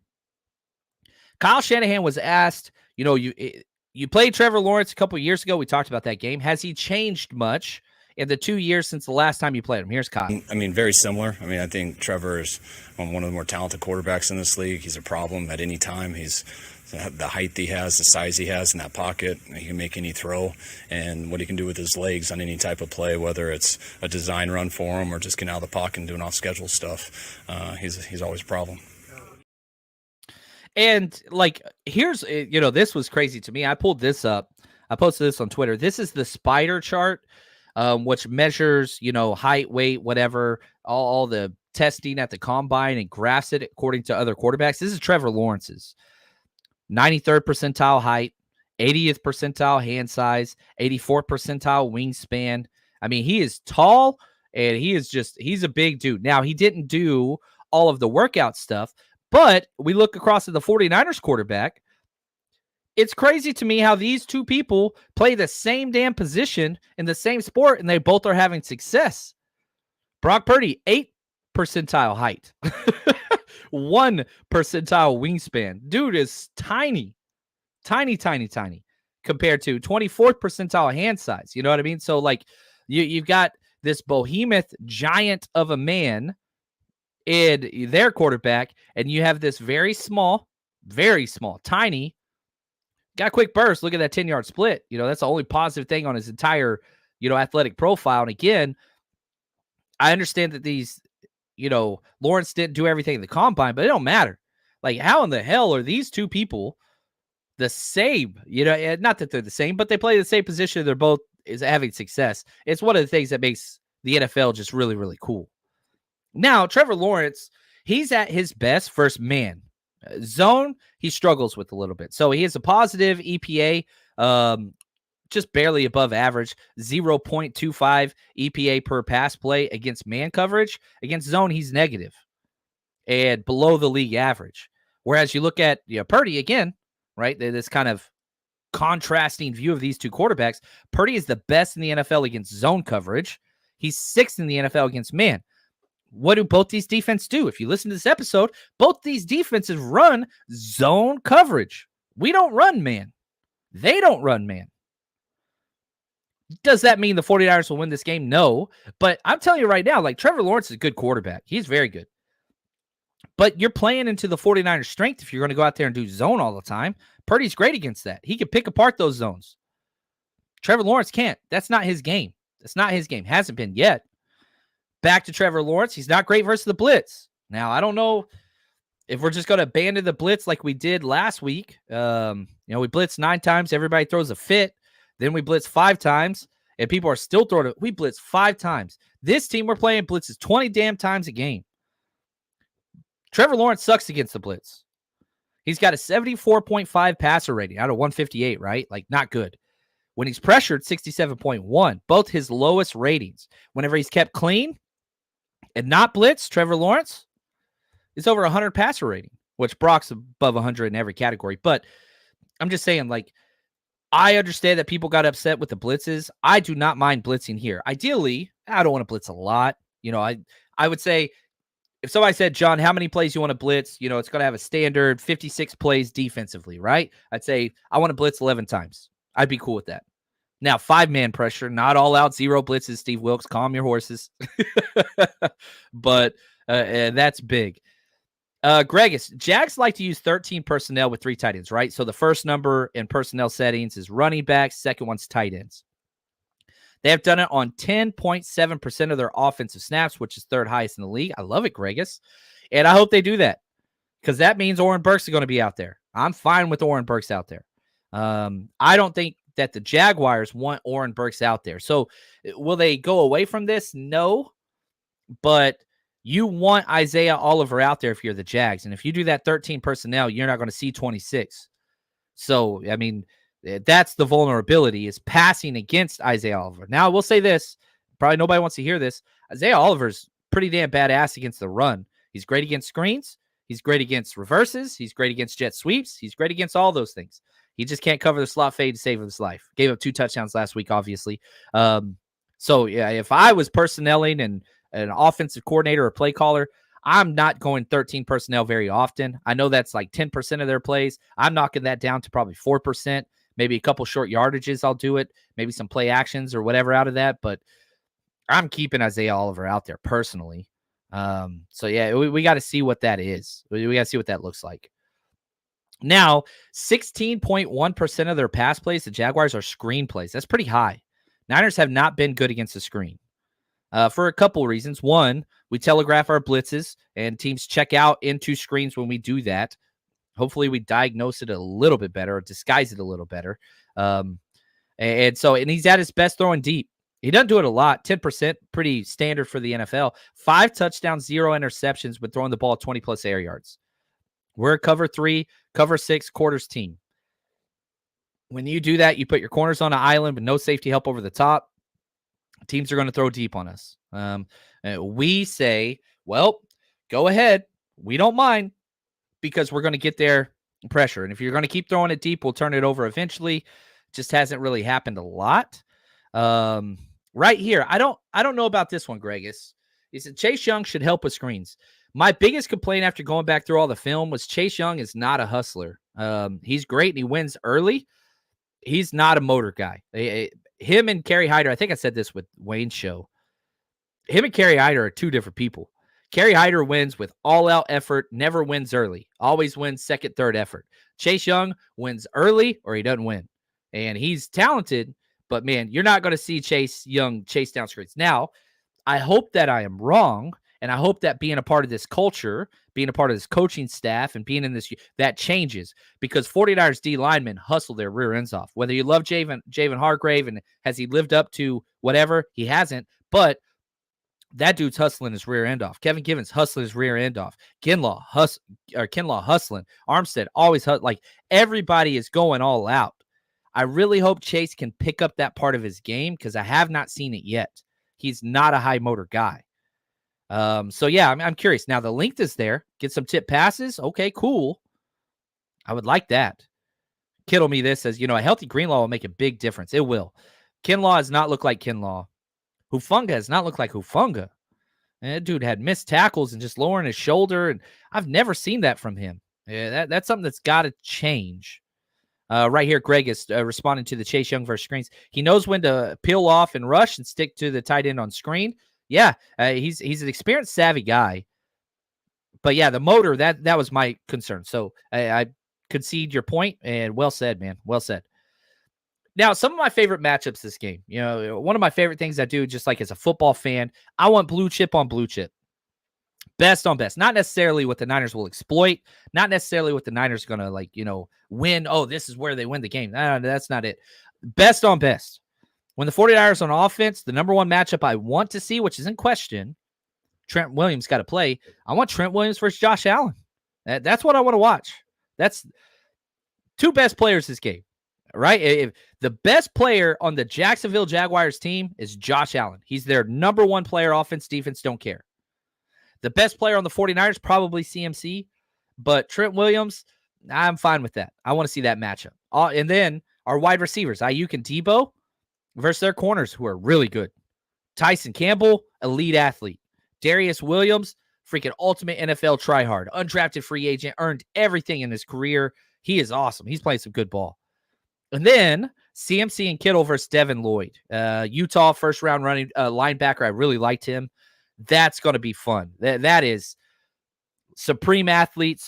Kyle Shanahan was asked, you played Trevor Lawrence a couple of years ago. We talked about that game. Has he changed much in the 2 years since the last time you played him? Here's Kyle. I mean, very similar. I mean, I think Trevor is one of the more talented quarterbacks in this league. He's a problem at any time. He's the height he has, the size he has in that pocket. He can make any throw, and what he can do with his legs on any type of play, whether it's a design run for him or just getting out of the pocket and doing off-schedule stuff. He's always a problem. And like, here's, this was crazy to me. I pulled this up. I posted this on Twitter. This is the spider chart, which measures, height, weight, whatever, all the testing at the combine and graphs it according to other quarterbacks. This is Trevor Lawrence's 93rd percentile height, 80th percentile hand size, 84th percentile wingspan. I mean, he is tall and he's a big dude. Now, he didn't do all of the workout stuff, but we look across at the 49ers quarterback. It's crazy to me how these two people play the same damn position in the same sport, and they both are having success. Brock Purdy, 8th percentile height, 1 percentile wingspan. Dude is tiny compared to 24th percentile hand size. You know what I mean? So, like, you've got this behemoth giant of a man in their quarterback, and you have this very small, tiny, got a quick burst. Look at that 10-yard split. That's the only positive thing on his entire, athletic profile. And again, I understand that these, Lawrence didn't do everything in the combine, but it don't matter. Like, how in the hell are these two people the same? Not that they're the same, but they play the same position. They're both is having success. It's one of the things that makes the NFL just really, really cool. Now, Trevor Lawrence, he's at his best first man. Zone, he struggles with a little bit. So he has a positive EPA, just barely above average, 0.25 EPA per pass play against man coverage. Against zone, he's negative and below the league average. Whereas you look at Purdy again, right? This kind of contrasting view of these two quarterbacks. Purdy is the best in the NFL against zone coverage. He's 6th in the NFL against man. What do both these defenses do? If you listen to this episode, both these defenses run zone coverage. We don't run man. They don't run man. Does that mean the 49ers will win this game? No. But I'm telling you right now, like, Trevor Lawrence is a good quarterback. He's very good. But you're playing into the 49ers' strength if you're going to go out there and do zone all the time. Purdy's great against that. He can pick apart those zones. Trevor Lawrence can't. That's not his game. That's not his game. Hasn't been yet. Back to Trevor Lawrence. He's not great versus the blitz. Now, I don't know if we're just going to abandon the blitz like we did last week. We blitzed 9 times. Everybody throws a fit. Then we blitz 5 times, and people are still throwing it. We blitz 5 times. This team we're playing blitzes 20 damn times a game. Trevor Lawrence sucks against the blitz. He's got a 74.5 passer rating out of 158, right? Like, not good. When he's pressured, 67.1. Both his lowest ratings. Whenever he's kept clean and not blitz, Trevor Lawrence is over 100 passer rating, which Brock's above 100 in every category. But I'm just saying, like, I understand that people got upset with the blitzes. I do not mind blitzing here. Ideally, I don't want to blitz a lot. I would say if somebody said, John, how many plays you want to blitz? You know, it's going to have a standard 56 plays defensively, right? I'd say I want to blitz 11 times. I'd be cool with that. Now, 5-man pressure, not all out, 0 blitzes, Steve Wilkes, calm your horses. But that's big. Gregus, Jags like to use 13 personnel with 3 tight ends, right? So the first number in personnel settings is running backs, second one's tight ends. They have done it on 10.7% of their offensive snaps, which is 3rd highest in the league. I love it, Gregus. And I hope they do that because that means Oren Burks is going to be out there. I'm fine with Oren Burks out there. I don't think that the Jaguars want Oren Burks out there. So will they go away from this? No. But you want Isaiah Oliver out there if you're the Jags. And if you do that 13 personnel, you're not going to see 26. So, I mean, that's the vulnerability is passing against Isaiah Oliver. Now, I will say this. Probably nobody wants to hear this. Isaiah Oliver's pretty damn badass against the run. He's great against screens. He's great against reverses. He's great against jet sweeps. He's great against all those things. He just can't cover the slot fade to save his life. Gave up 2 touchdowns last week, obviously. So, yeah, if I was personnelling and an offensive coordinator or play caller, I'm not going 13 personnel very often. I know that's like 10% of their plays. I'm knocking that down to probably 4%. Maybe a couple short yardages, I'll do it. Maybe some play actions or whatever out of that. But I'm keeping Isaiah Oliver out there personally. So, yeah, we got to see what that is. We got to see what that looks like. Now, 16.1% of their pass plays, the Jaguars, are screen plays. That's pretty high. Niners have not been good against the screen for a couple reasons. One, we telegraph our blitzes, and teams check out into screens when we do that. Hopefully we diagnose it a little bit better or disguise it a little better. And he's at his best throwing deep. He doesn't do it a lot. 10%, pretty standard for the NFL. 5 touchdowns, 0 interceptions, but throwing the ball 20-plus air yards. We're a cover 3, cover 6 quarters team. When you do that, you put your corners on an island with no safety help over the top. Teams are going to throw deep on us. We say, well, go ahead. We don't mind. Because we're going to get their pressure. And if you're going to keep throwing it deep, we'll turn it over eventually. Just hasn't really happened a lot. Right here, I don't know about this one, Gregus. He said Chase Young should help with screens. My biggest complaint after going back through all the film was Chase Young is not a hustler. He's great and he wins early. He's not a motor guy. Him and Kerry Hyder, I think I said this with Wayne's show. Him and Kerry Hyder are 2 different people. Kerry Hyder wins with all-out effort, never wins early. Always wins second, third effort. Chase Young wins early or he doesn't win. And he's talented, but, man, you're not going to see Chase Young chase down screens. Now, I hope that I am wrong, and I hope that being a part of this culture, being a part of this coaching staff, and being in this, that changes because 49ers D linemen hustle their rear ends off. Whether you love Javen Hargrave and has he lived up to whatever, he hasn't, but that dude's hustling his rear end off. Kevin Givens hustling his rear end off. Kinlaw hustling. Armstead always like everybody is going all out. I really hope Chase can pick up that part of his game because I have not seen it yet. He's not a high motor guy. So yeah, I'm curious. Now the length is there. Get some tip passes. Okay, cool. I would like that. Kittle me this says, a healthy Greenlaw will make a big difference. It will. Kinlaw does not look like Kinlaw. Hufanga does not look like Hufanga. And that dude had missed tackles and just lowering his shoulder, and I've never seen that from him. Yeah, that's something that's got to change. Right here, Greg is responding to the Chase Young versus screens. He knows when to peel off and rush and stick to the tight end on screen. Yeah, he's an experienced, savvy guy. But yeah, the motor, that was my concern. So I concede your point, and well said, man. Well said. Now, some of my favorite matchups this game, one of my favorite things I do just like as a football fan, I want blue chip on blue chip. Best on best. Not necessarily what the Niners will exploit. Not necessarily what the Niners are going to, win. Oh, this is where they win the game. No, that's not it. Best on best. When the 49ers on offense, the number one matchup I want to see, which is in question, Trent Williams got to play. I want Trent Williams versus Josh Allen. That's what I want to watch. That's 2 best players this game. Right? If the best player on the Jacksonville Jaguars team is Josh Allen. He's their number 1 player, offense, defense, don't care. The best player on the 49ers, probably CMC, but Trent Williams, I'm fine with that. I want to see that matchup. And then our wide receivers, Ayuk and Debo versus their corners who are really good. Tyson Campbell, elite athlete. Darius Williams, freaking ultimate NFL tryhard, undrafted free agent, earned everything in his career. He is awesome. He's playing some good ball. And then CMC and Kittle versus Devin Lloyd. Utah first-round running linebacker. I really liked him. That's going to be fun. That is supreme athlete,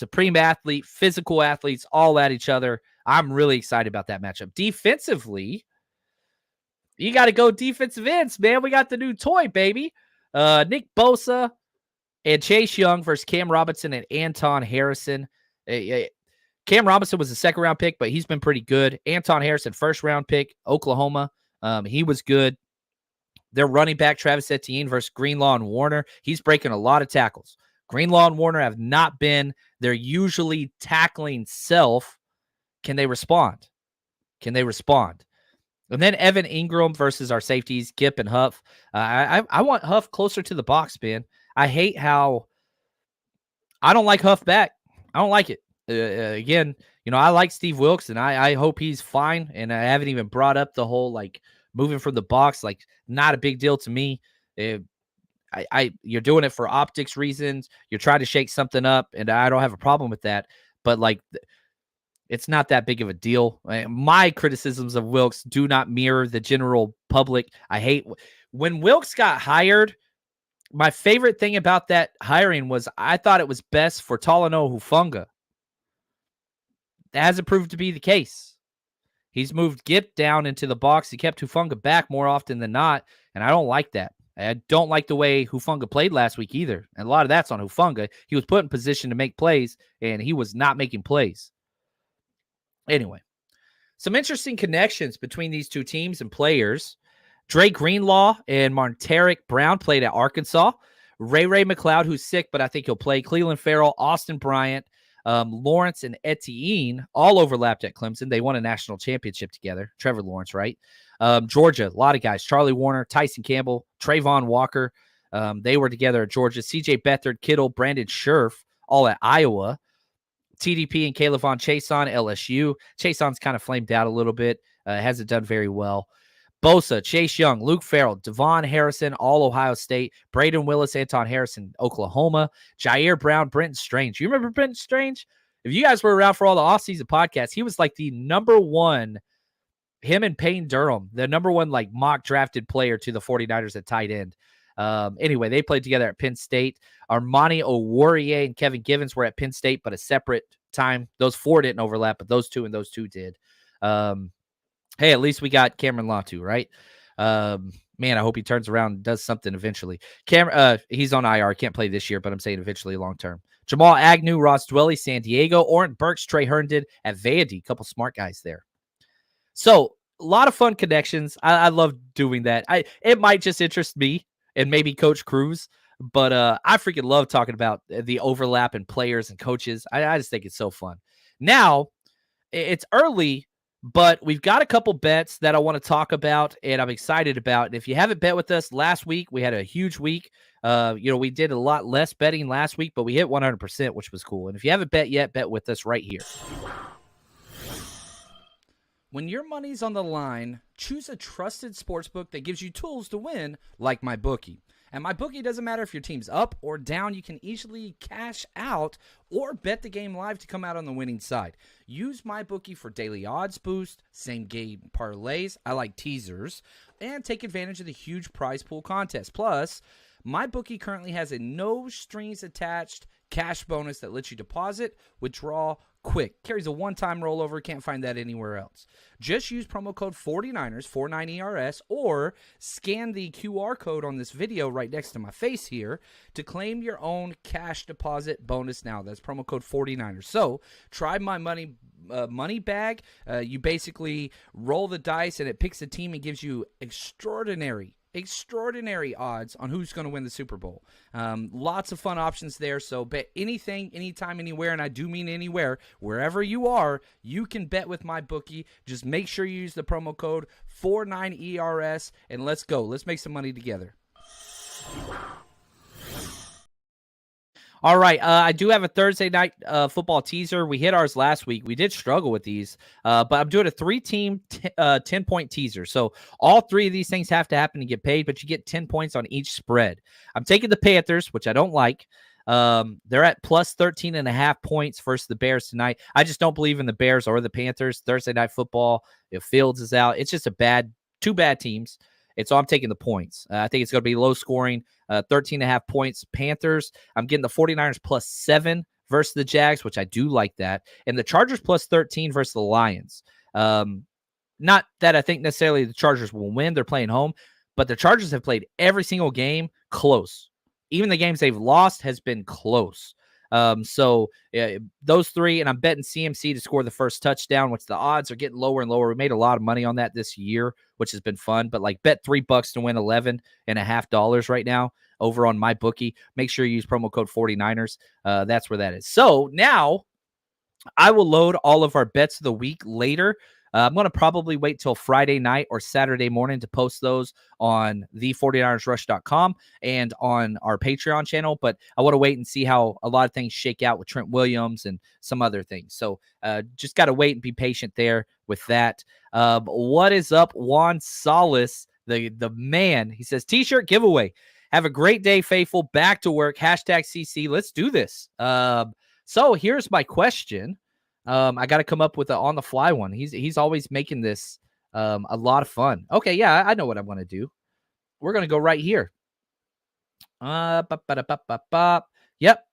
physical athletes, all at each other. I'm really excited about that matchup. Defensively, you got to go defensive ends, man. We got the new toy, baby. Nick Bosa and Chase Young versus Cam Robinson and Anton Harrison. Cam Robinson was a second-round pick, but he's been pretty good. Anton Harrison, first-round pick, Oklahoma. He was good. Their running back, Travis Etienne versus Greenlaw and Warner. He's breaking a lot of tackles. Greenlaw and Warner have not been their usually tackling self. Can they respond? And then Evan Ingram versus our safeties, Gipp and Huff. I want Huff closer to the box, man. I hate how I don't like Huff back. I don't like it. Again, I like Steve Wilkes, and I hope he's fine. And I haven't even brought up the whole, moving from the box, not a big deal to me. You're doing it for optics reasons. You're trying to shake something up, and I don't have a problem with that. But, it's not that big of a deal. My criticisms of Wilkes do not mirror the general public. I hate when Wilkes got hired. My favorite thing about that hiring was I thought it was best for Talanoa Hufanga. That hasn't proved to be the case. He's moved Gipp down into the box. He kept Hufanga back more often than not, and I don't like that. I don't like the way Hufanga played last week either, and a lot of that's on Hufanga. He was put in position to make plays, and he was not making plays. Anyway, some interesting connections between these two teams and players. Dre Greenlaw and Monteric Brown played at Arkansas. Ray McLeod, who's sick, but I think he'll play. Cleveland Farrell, Austin Bryant, Lawrence, and Etienne all overlapped at Clemson. They won a national championship together. Trevor Lawrence, right? Georgia, a lot of guys. Charlie Warner, Tyson Campbell, Trayvon Walker. They were together at Georgia. C.J. Beathard, Kittle, Brandon Scherf, all at Iowa. TDP and Caleb Von Chason, LSU. Chason's kind of flamed out a little bit. Hasn't done very well. Bosa, Chase Young, Luke Farrell, Devon Harrison, all Ohio State. Braden Willis, Anton Harrison, Oklahoma. Jair Brown, Brenton Strange. You remember Brenton Strange? If you guys were around for all the offseason podcasts, he was the number one, him and Payne Durham, the number one mock drafted player to the 49ers at tight end. Anyway, they played together at Penn State. Armani Oruwariye and Kevin Givens were at Penn State, but a separate time. Those four didn't overlap, but those two did. Hey, at least we got Cameron Latu, right? Man, I hope he turns around and does something eventually. He's on IR. Can't play this year, but I'm saying eventually long term. Jamal Agnew, Ross Dwelly, San Diego. Orrin Burks, Trey Herndon at Vandy. Couple smart guys there. So, a lot of fun connections. I love doing that. It might just interest me and maybe Coach Cruz, but I freaking love talking about the overlap in players and coaches. I just think it's so fun. Now, it's early, but we've got a couple bets that I want to talk about and I'm excited about. And if you haven't bet with us last week, we had a huge week. We did a lot less betting last week, but we hit 100%, which was cool. And if you haven't bet yet, bet with us right here. When your money's on the line, choose a trusted sportsbook that gives you tools to win, like MyBookie. And MyBookie doesn't matter if your team's up or down. You can easily cash out or bet the game live to come out on the winning side. Use MyBookie for daily odds boost, same game parlays, I like teasers, and take advantage of the huge prize pool contest. Plus, MyBookie currently has a no strings attached cash bonus that lets you deposit, withdraw quick. Carries a one-time rollover. Can't find that anywhere else. Just use promo code 49ers, 49ERS, or scan the QR code on this video right next to my face here to claim your own cash deposit bonus now. That's promo code 49ers. So try my money bag. You basically roll the dice and it picks a team and gives you extraordinary odds on who's going to win the Super Bowl. Lots of fun options there. So bet anything, anytime, anywhere, and I do mean anywhere. Wherever you are, you can bet with MyBookie. Just make sure you use the promo code 49ERS, and let's go. Let's make some money together. All right, I do have a Thursday night football teaser. We hit ours last week. We did struggle with these, but I'm doing a 3-team 10-point teaser. So all three of these things have to happen to get paid, but you get 10 points on each spread. I'm taking the Panthers, which I don't like. They're at plus 13.5 points versus the Bears tonight. I just don't believe in the Bears or the Panthers. Thursday Night Football, if Fields is out, it's just two bad teams. And so I'm taking the points. I think it's going to be low scoring, 13.5 points. Panthers, I'm getting the 49ers plus 7 versus the Jags, which I do like that. And the Chargers plus 13 versus the Lions. Not that I think necessarily the Chargers will win. They're playing home. But the Chargers have played every single game close. Even the games they've lost has been close. So those three, and I'm betting CMC to score the first touchdown, which the odds are getting lower and lower. We made a lot of money on that this year, which has been fun. But like bet $3 to win $11.50 right now over on my bookie. Make sure you use promo code 49ers. That's where that is. So now I will load all of our bets of the week later. I'm going to probably wait till Friday night or Saturday morning to post those on the49ersrush.com and on our Patreon channel. But I want to wait and see how a lot of things shake out with Trent Williams and some other things. So just got to wait and be patient there with that. What is up, Juan Solis, the man? He says, T-shirt giveaway. Have a great day, faithful. Back to work. #CC. Let's do this. So here's my question. I got to come up with an on-the-fly one. He's always making this a lot of fun. Okay, yeah, I know what I'm going to do. We're going to go right here. Yep,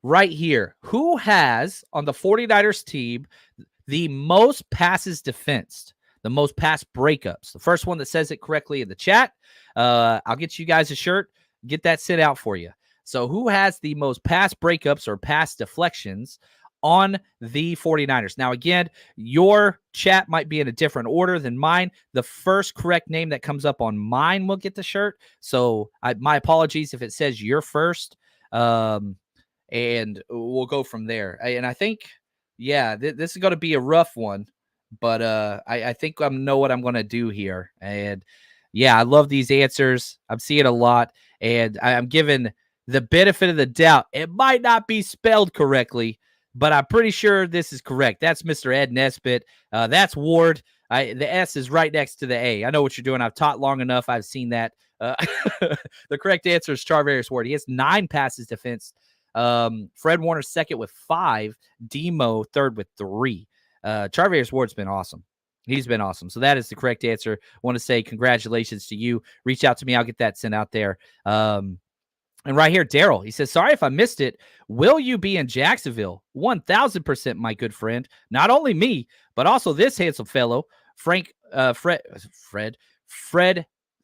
right here. Who has, on the 49ers team, the most passes defensed, the most pass breakups? The first one that says it correctly in the chat, I'll get you guys a shirt, get that sent out for you. So who has the most pass breakups or pass deflections on the 49ers? Now, again, your chat might be in a different order than mine. The first correct name that comes up on mine will get the shirt. So my apologies if it says you're first. And we'll go from there. And I think, yeah, this is going to be a rough one. But I think I know what I'm going to do here. And, yeah, I love these answers. I'm seeing a lot. And I'm given the benefit of the doubt. It might not be spelled correctly, but I'm pretty sure this is correct. That's Mr. Ed Nesbitt. That's Ward. The S is right next to the A. I know what you're doing. I've taught long enough. I've seen that. The correct answer is Charvarius Ward. He has 9 passes defense. Fred Warner second with 5. Demo third with 3. Charvarius Ward's been awesome. He's been awesome. So that is the correct answer. I want to say congratulations to you. Reach out to me. I'll get that sent out there. And right here, Daryl, he says, sorry if I missed it. Will you be in Jacksonville? 1,000%, my good friend. Not only me, but also this handsome fellow, Fred.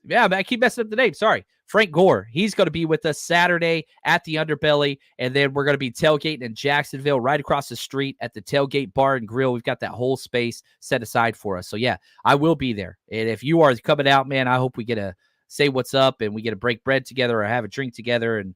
Yeah, I keep messing up the name. Sorry. Frank Gore. He's going to be with us Saturday at the Underbelly. And then we're going to be tailgating in Jacksonville right across the street at the Tailgate Bar and Grill. We've got that whole space set aside for us. So, yeah, I will be there. And if you are coming out, man, I hope we get to say what's up and we get to break bread together or have a drink together and,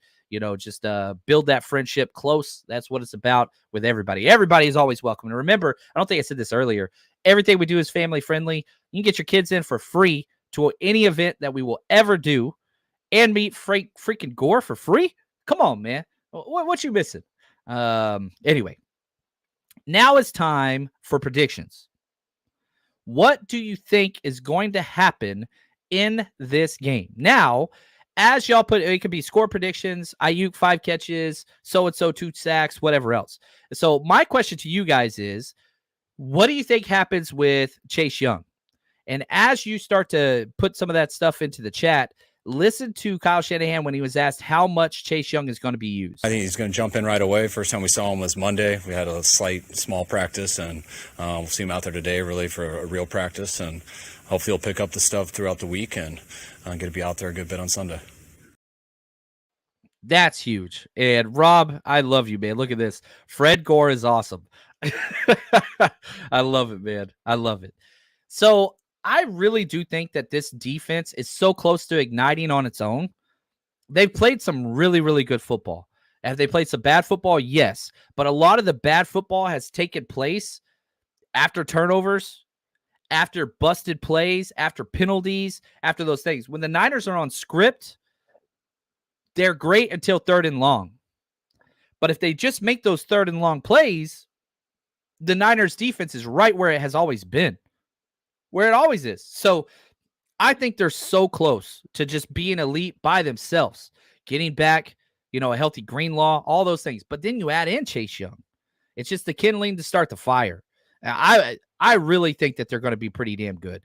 just build that friendship close. That's what it's about with everybody. Everybody is always welcome. And remember, I don't think I said this earlier, everything we do is family friendly. You can get your kids in for free to any event that we will ever do and meet freaking Gore for free. Come on, man. What you missing? Anyway, now it's time for predictions. What do you think is going to happen in this game? Now, as y'all put, it could be score predictions, Ayuk 5 catches, so-and-so 2 sacks, whatever else. So my question to you guys is, what do you think happens with Chase Young? And as you start to put some of that stuff into the chat, listen to Kyle Shanahan when he was asked how much Chase Young is going to be used. I think he's going to jump in right away. First time we saw him was Monday. We had a small practice, and we'll see him out there today really for a real practice. And hopefully he'll pick up the stuff throughout the week and get to be out there a good bit on Sunday. That's huge. And Rob, I love you, man. Look at this. Fred Gore is awesome. I love it, man. I love it. So I really do think that this defense is so close to igniting on its own. They've played some really, really good football. Have they played some bad football? Yes. But a lot of the bad football has taken place after turnovers, after busted plays, after penalties, after those things. When the Niners are on script, they're great until 3rd and long. But if they just make those 3rd and long plays, the Niners defense is right where it has always been, where it always is. So I think they're so close to just being elite by themselves, getting back a healthy Greenlaw, all those things. But then you add in Chase Young. It's just the kindling to start the fire. I really think that they're going to be pretty damn good,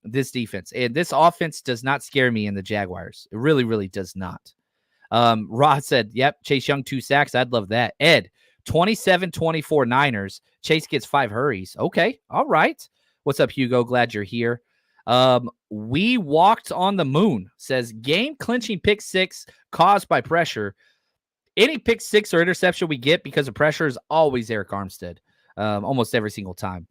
this defense. And this offense does not scare me in the Jaguars. It really, really does not. Rod said, yep, Chase Young, 2 sacks. I'd love that. Ed, 27-24 Niners. Chase gets 5 hurries. Okay, all right. What's up, Hugo? Glad you're here. We walked on the moon, says game-clinching pick 6 caused by pressure. Any pick 6 or interception we get because of pressure is always Eric Armstead, almost every single time.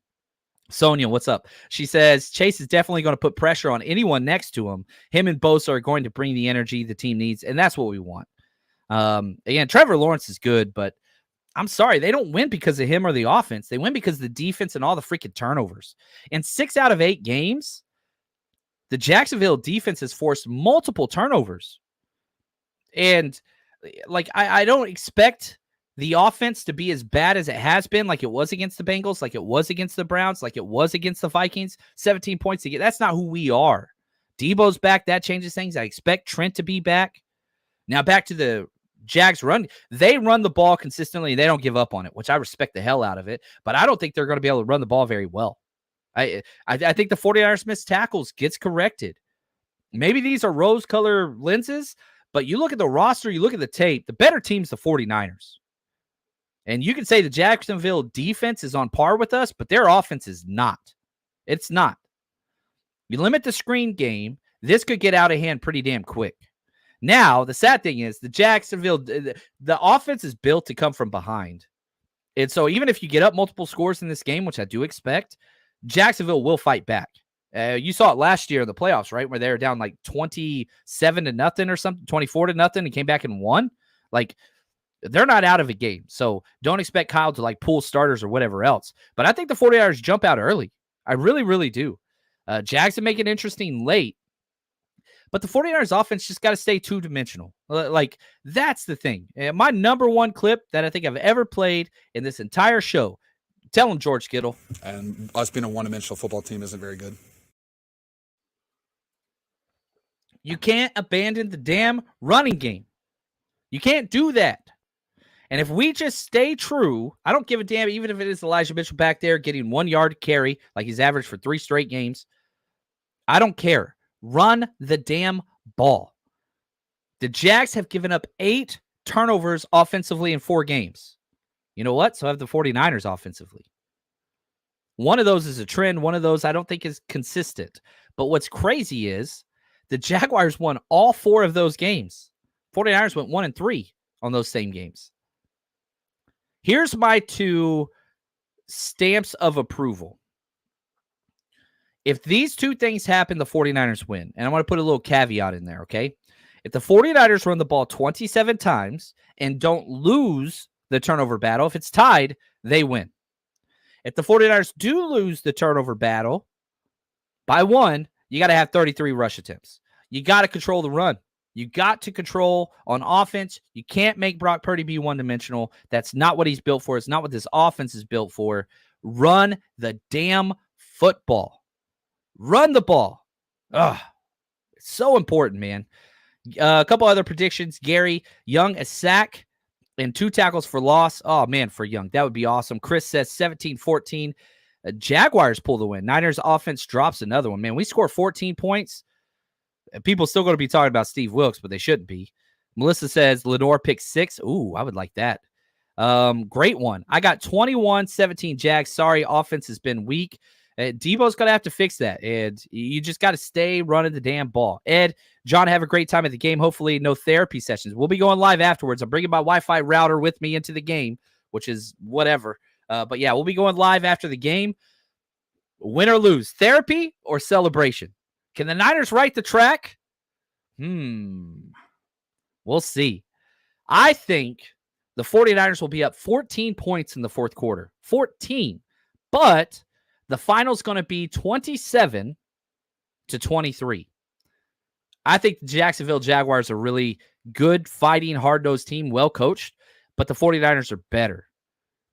Sonia, what's up? She says Chase is definitely going to put pressure on anyone next to him. Him and Bosa are going to bring the energy the team needs, and that's what we want. Again, Trevor Lawrence is good, but I'm sorry, they don't win because of him or the offense. They win because of the defense and all the freaking turnovers. In 6 out of 8 games, the Jacksonville defense has forced multiple turnovers. And like, I don't expect the offense to be as bad as it has been, like it was against the Bengals, like it was against the Browns, like it was against the Vikings. 17 points to get. That's not who we are. Debo's back. That changes things. I expect Trent to be back. Now back to the Jags run. They run the ball consistently. They don't give up on it, which I respect the hell out of it. But I don't think they're going to be able to run the ball very well. I think the 49ers missed tackles gets corrected. Maybe these are rose-color lenses, but you look at the roster, you look at the tape, the better team's the 49ers. And you can say the Jacksonville defense is on par with us, but their offense is not. It's not. You limit the screen game, this could get out of hand pretty damn quick. Now, the sad thing is the Jacksonville, the offense is built to come from behind. And so even if you get up multiple scores in this game, which I do expect, Jacksonville will fight back. You saw it last year in the playoffs, right? Where they were down like 27-0 or something, 24-0 and came back and won. Like, they're not out of a game. So don't expect Kyle to like pull starters or whatever else. But I think the 49ers jump out early. I really, really do. Jackson make it interesting late. But the 49ers offense just got to stay two-dimensional. Like, that's the thing. And my number one clip that I think I've ever played in this entire show. Tell him, George Kittle. And us being a one-dimensional football team isn't very good. You can't abandon the damn running game. You can't do that. And if we just stay true, I don't give a damn, even if it is Elijah Mitchell back there getting 1 yard carry, like he's averaged for 3 straight games. I don't care. Run the damn ball. The Jags have given up 8 turnovers offensively in 4 games. You know what? So have the 49ers offensively. One of those is a trend. One of those I don't think is consistent. But what's crazy is the Jaguars won all 4 of those games. 49ers went 1-3 on those same games. Here's my 2 stamps of approval. If these 2 things happen, the 49ers win. And I want to put a little caveat in there, okay? If the 49ers run the ball 27 times and don't lose the turnover battle, if it's tied, they win. If the 49ers do lose the turnover battle by 1, you got to have 33 rush attempts. You got to control the run. You got to control on offense. You can't make Brock Purdy be one-dimensional. That's not what he's built for. It's not what this offense is built for. Run the damn football. Run the ball. Ugh. It's so important, man. A couple other predictions. Gary, Young, a sack and 2 tackles for loss. Oh, man, for Young. That would be awesome. Chris says 17-14. Jaguars pull the win. Niners offense drops another one. Man, we score 14 points. People still going to be talking about Steve Wilkes, but they shouldn't be. Melissa says Lenore picked 6. Ooh, I would like that. Great one. I got 21-17 Jags. Sorry, offense has been weak. Debo's going to have to fix that, and you just got to stay running the damn ball. Ed, John, have a great time at the game. Hopefully no therapy sessions. We'll be going live afterwards. I'm bringing my Wi-Fi router with me into the game, which is whatever. But yeah, we'll be going live after the game. Win or lose, therapy or celebration? Can the Niners right the track? We'll see. I think the 49ers will be up 14 points in the 4th quarter. 14. But the final's going to be 27-23. I think the Jacksonville Jaguars are really good, fighting, hard-nosed team, well-coached, but the 49ers are better.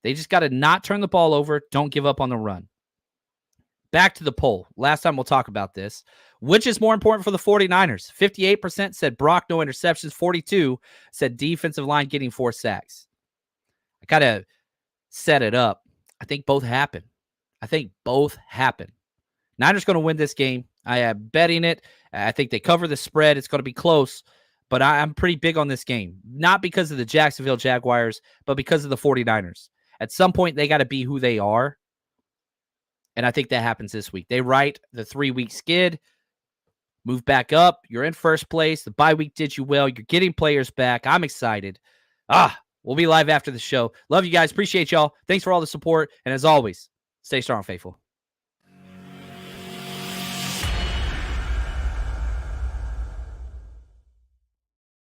They just got to not turn the ball over. Don't give up on the run. Back to the poll. Last time we'll talk about this. Which is more important for the 49ers? 58% said Brock, no interceptions. 42 said defensive line getting 4 sacks. I kind of set it up. I think both happen. Niners going to win this game. I am betting it. I think they cover the spread. It's going to be close, but I'm pretty big on this game. Not because of the Jacksonville Jaguars, but because of the 49ers. At some point, they got to be who they are, and I think that happens this week. They right the 3-week skid, move back up. You're in first place. The bye week did you well. You're getting players back. I'm excited. We'll be live after the show. Love you guys. Appreciate y'all. Thanks for all the support. And as always, stay strong, faithful.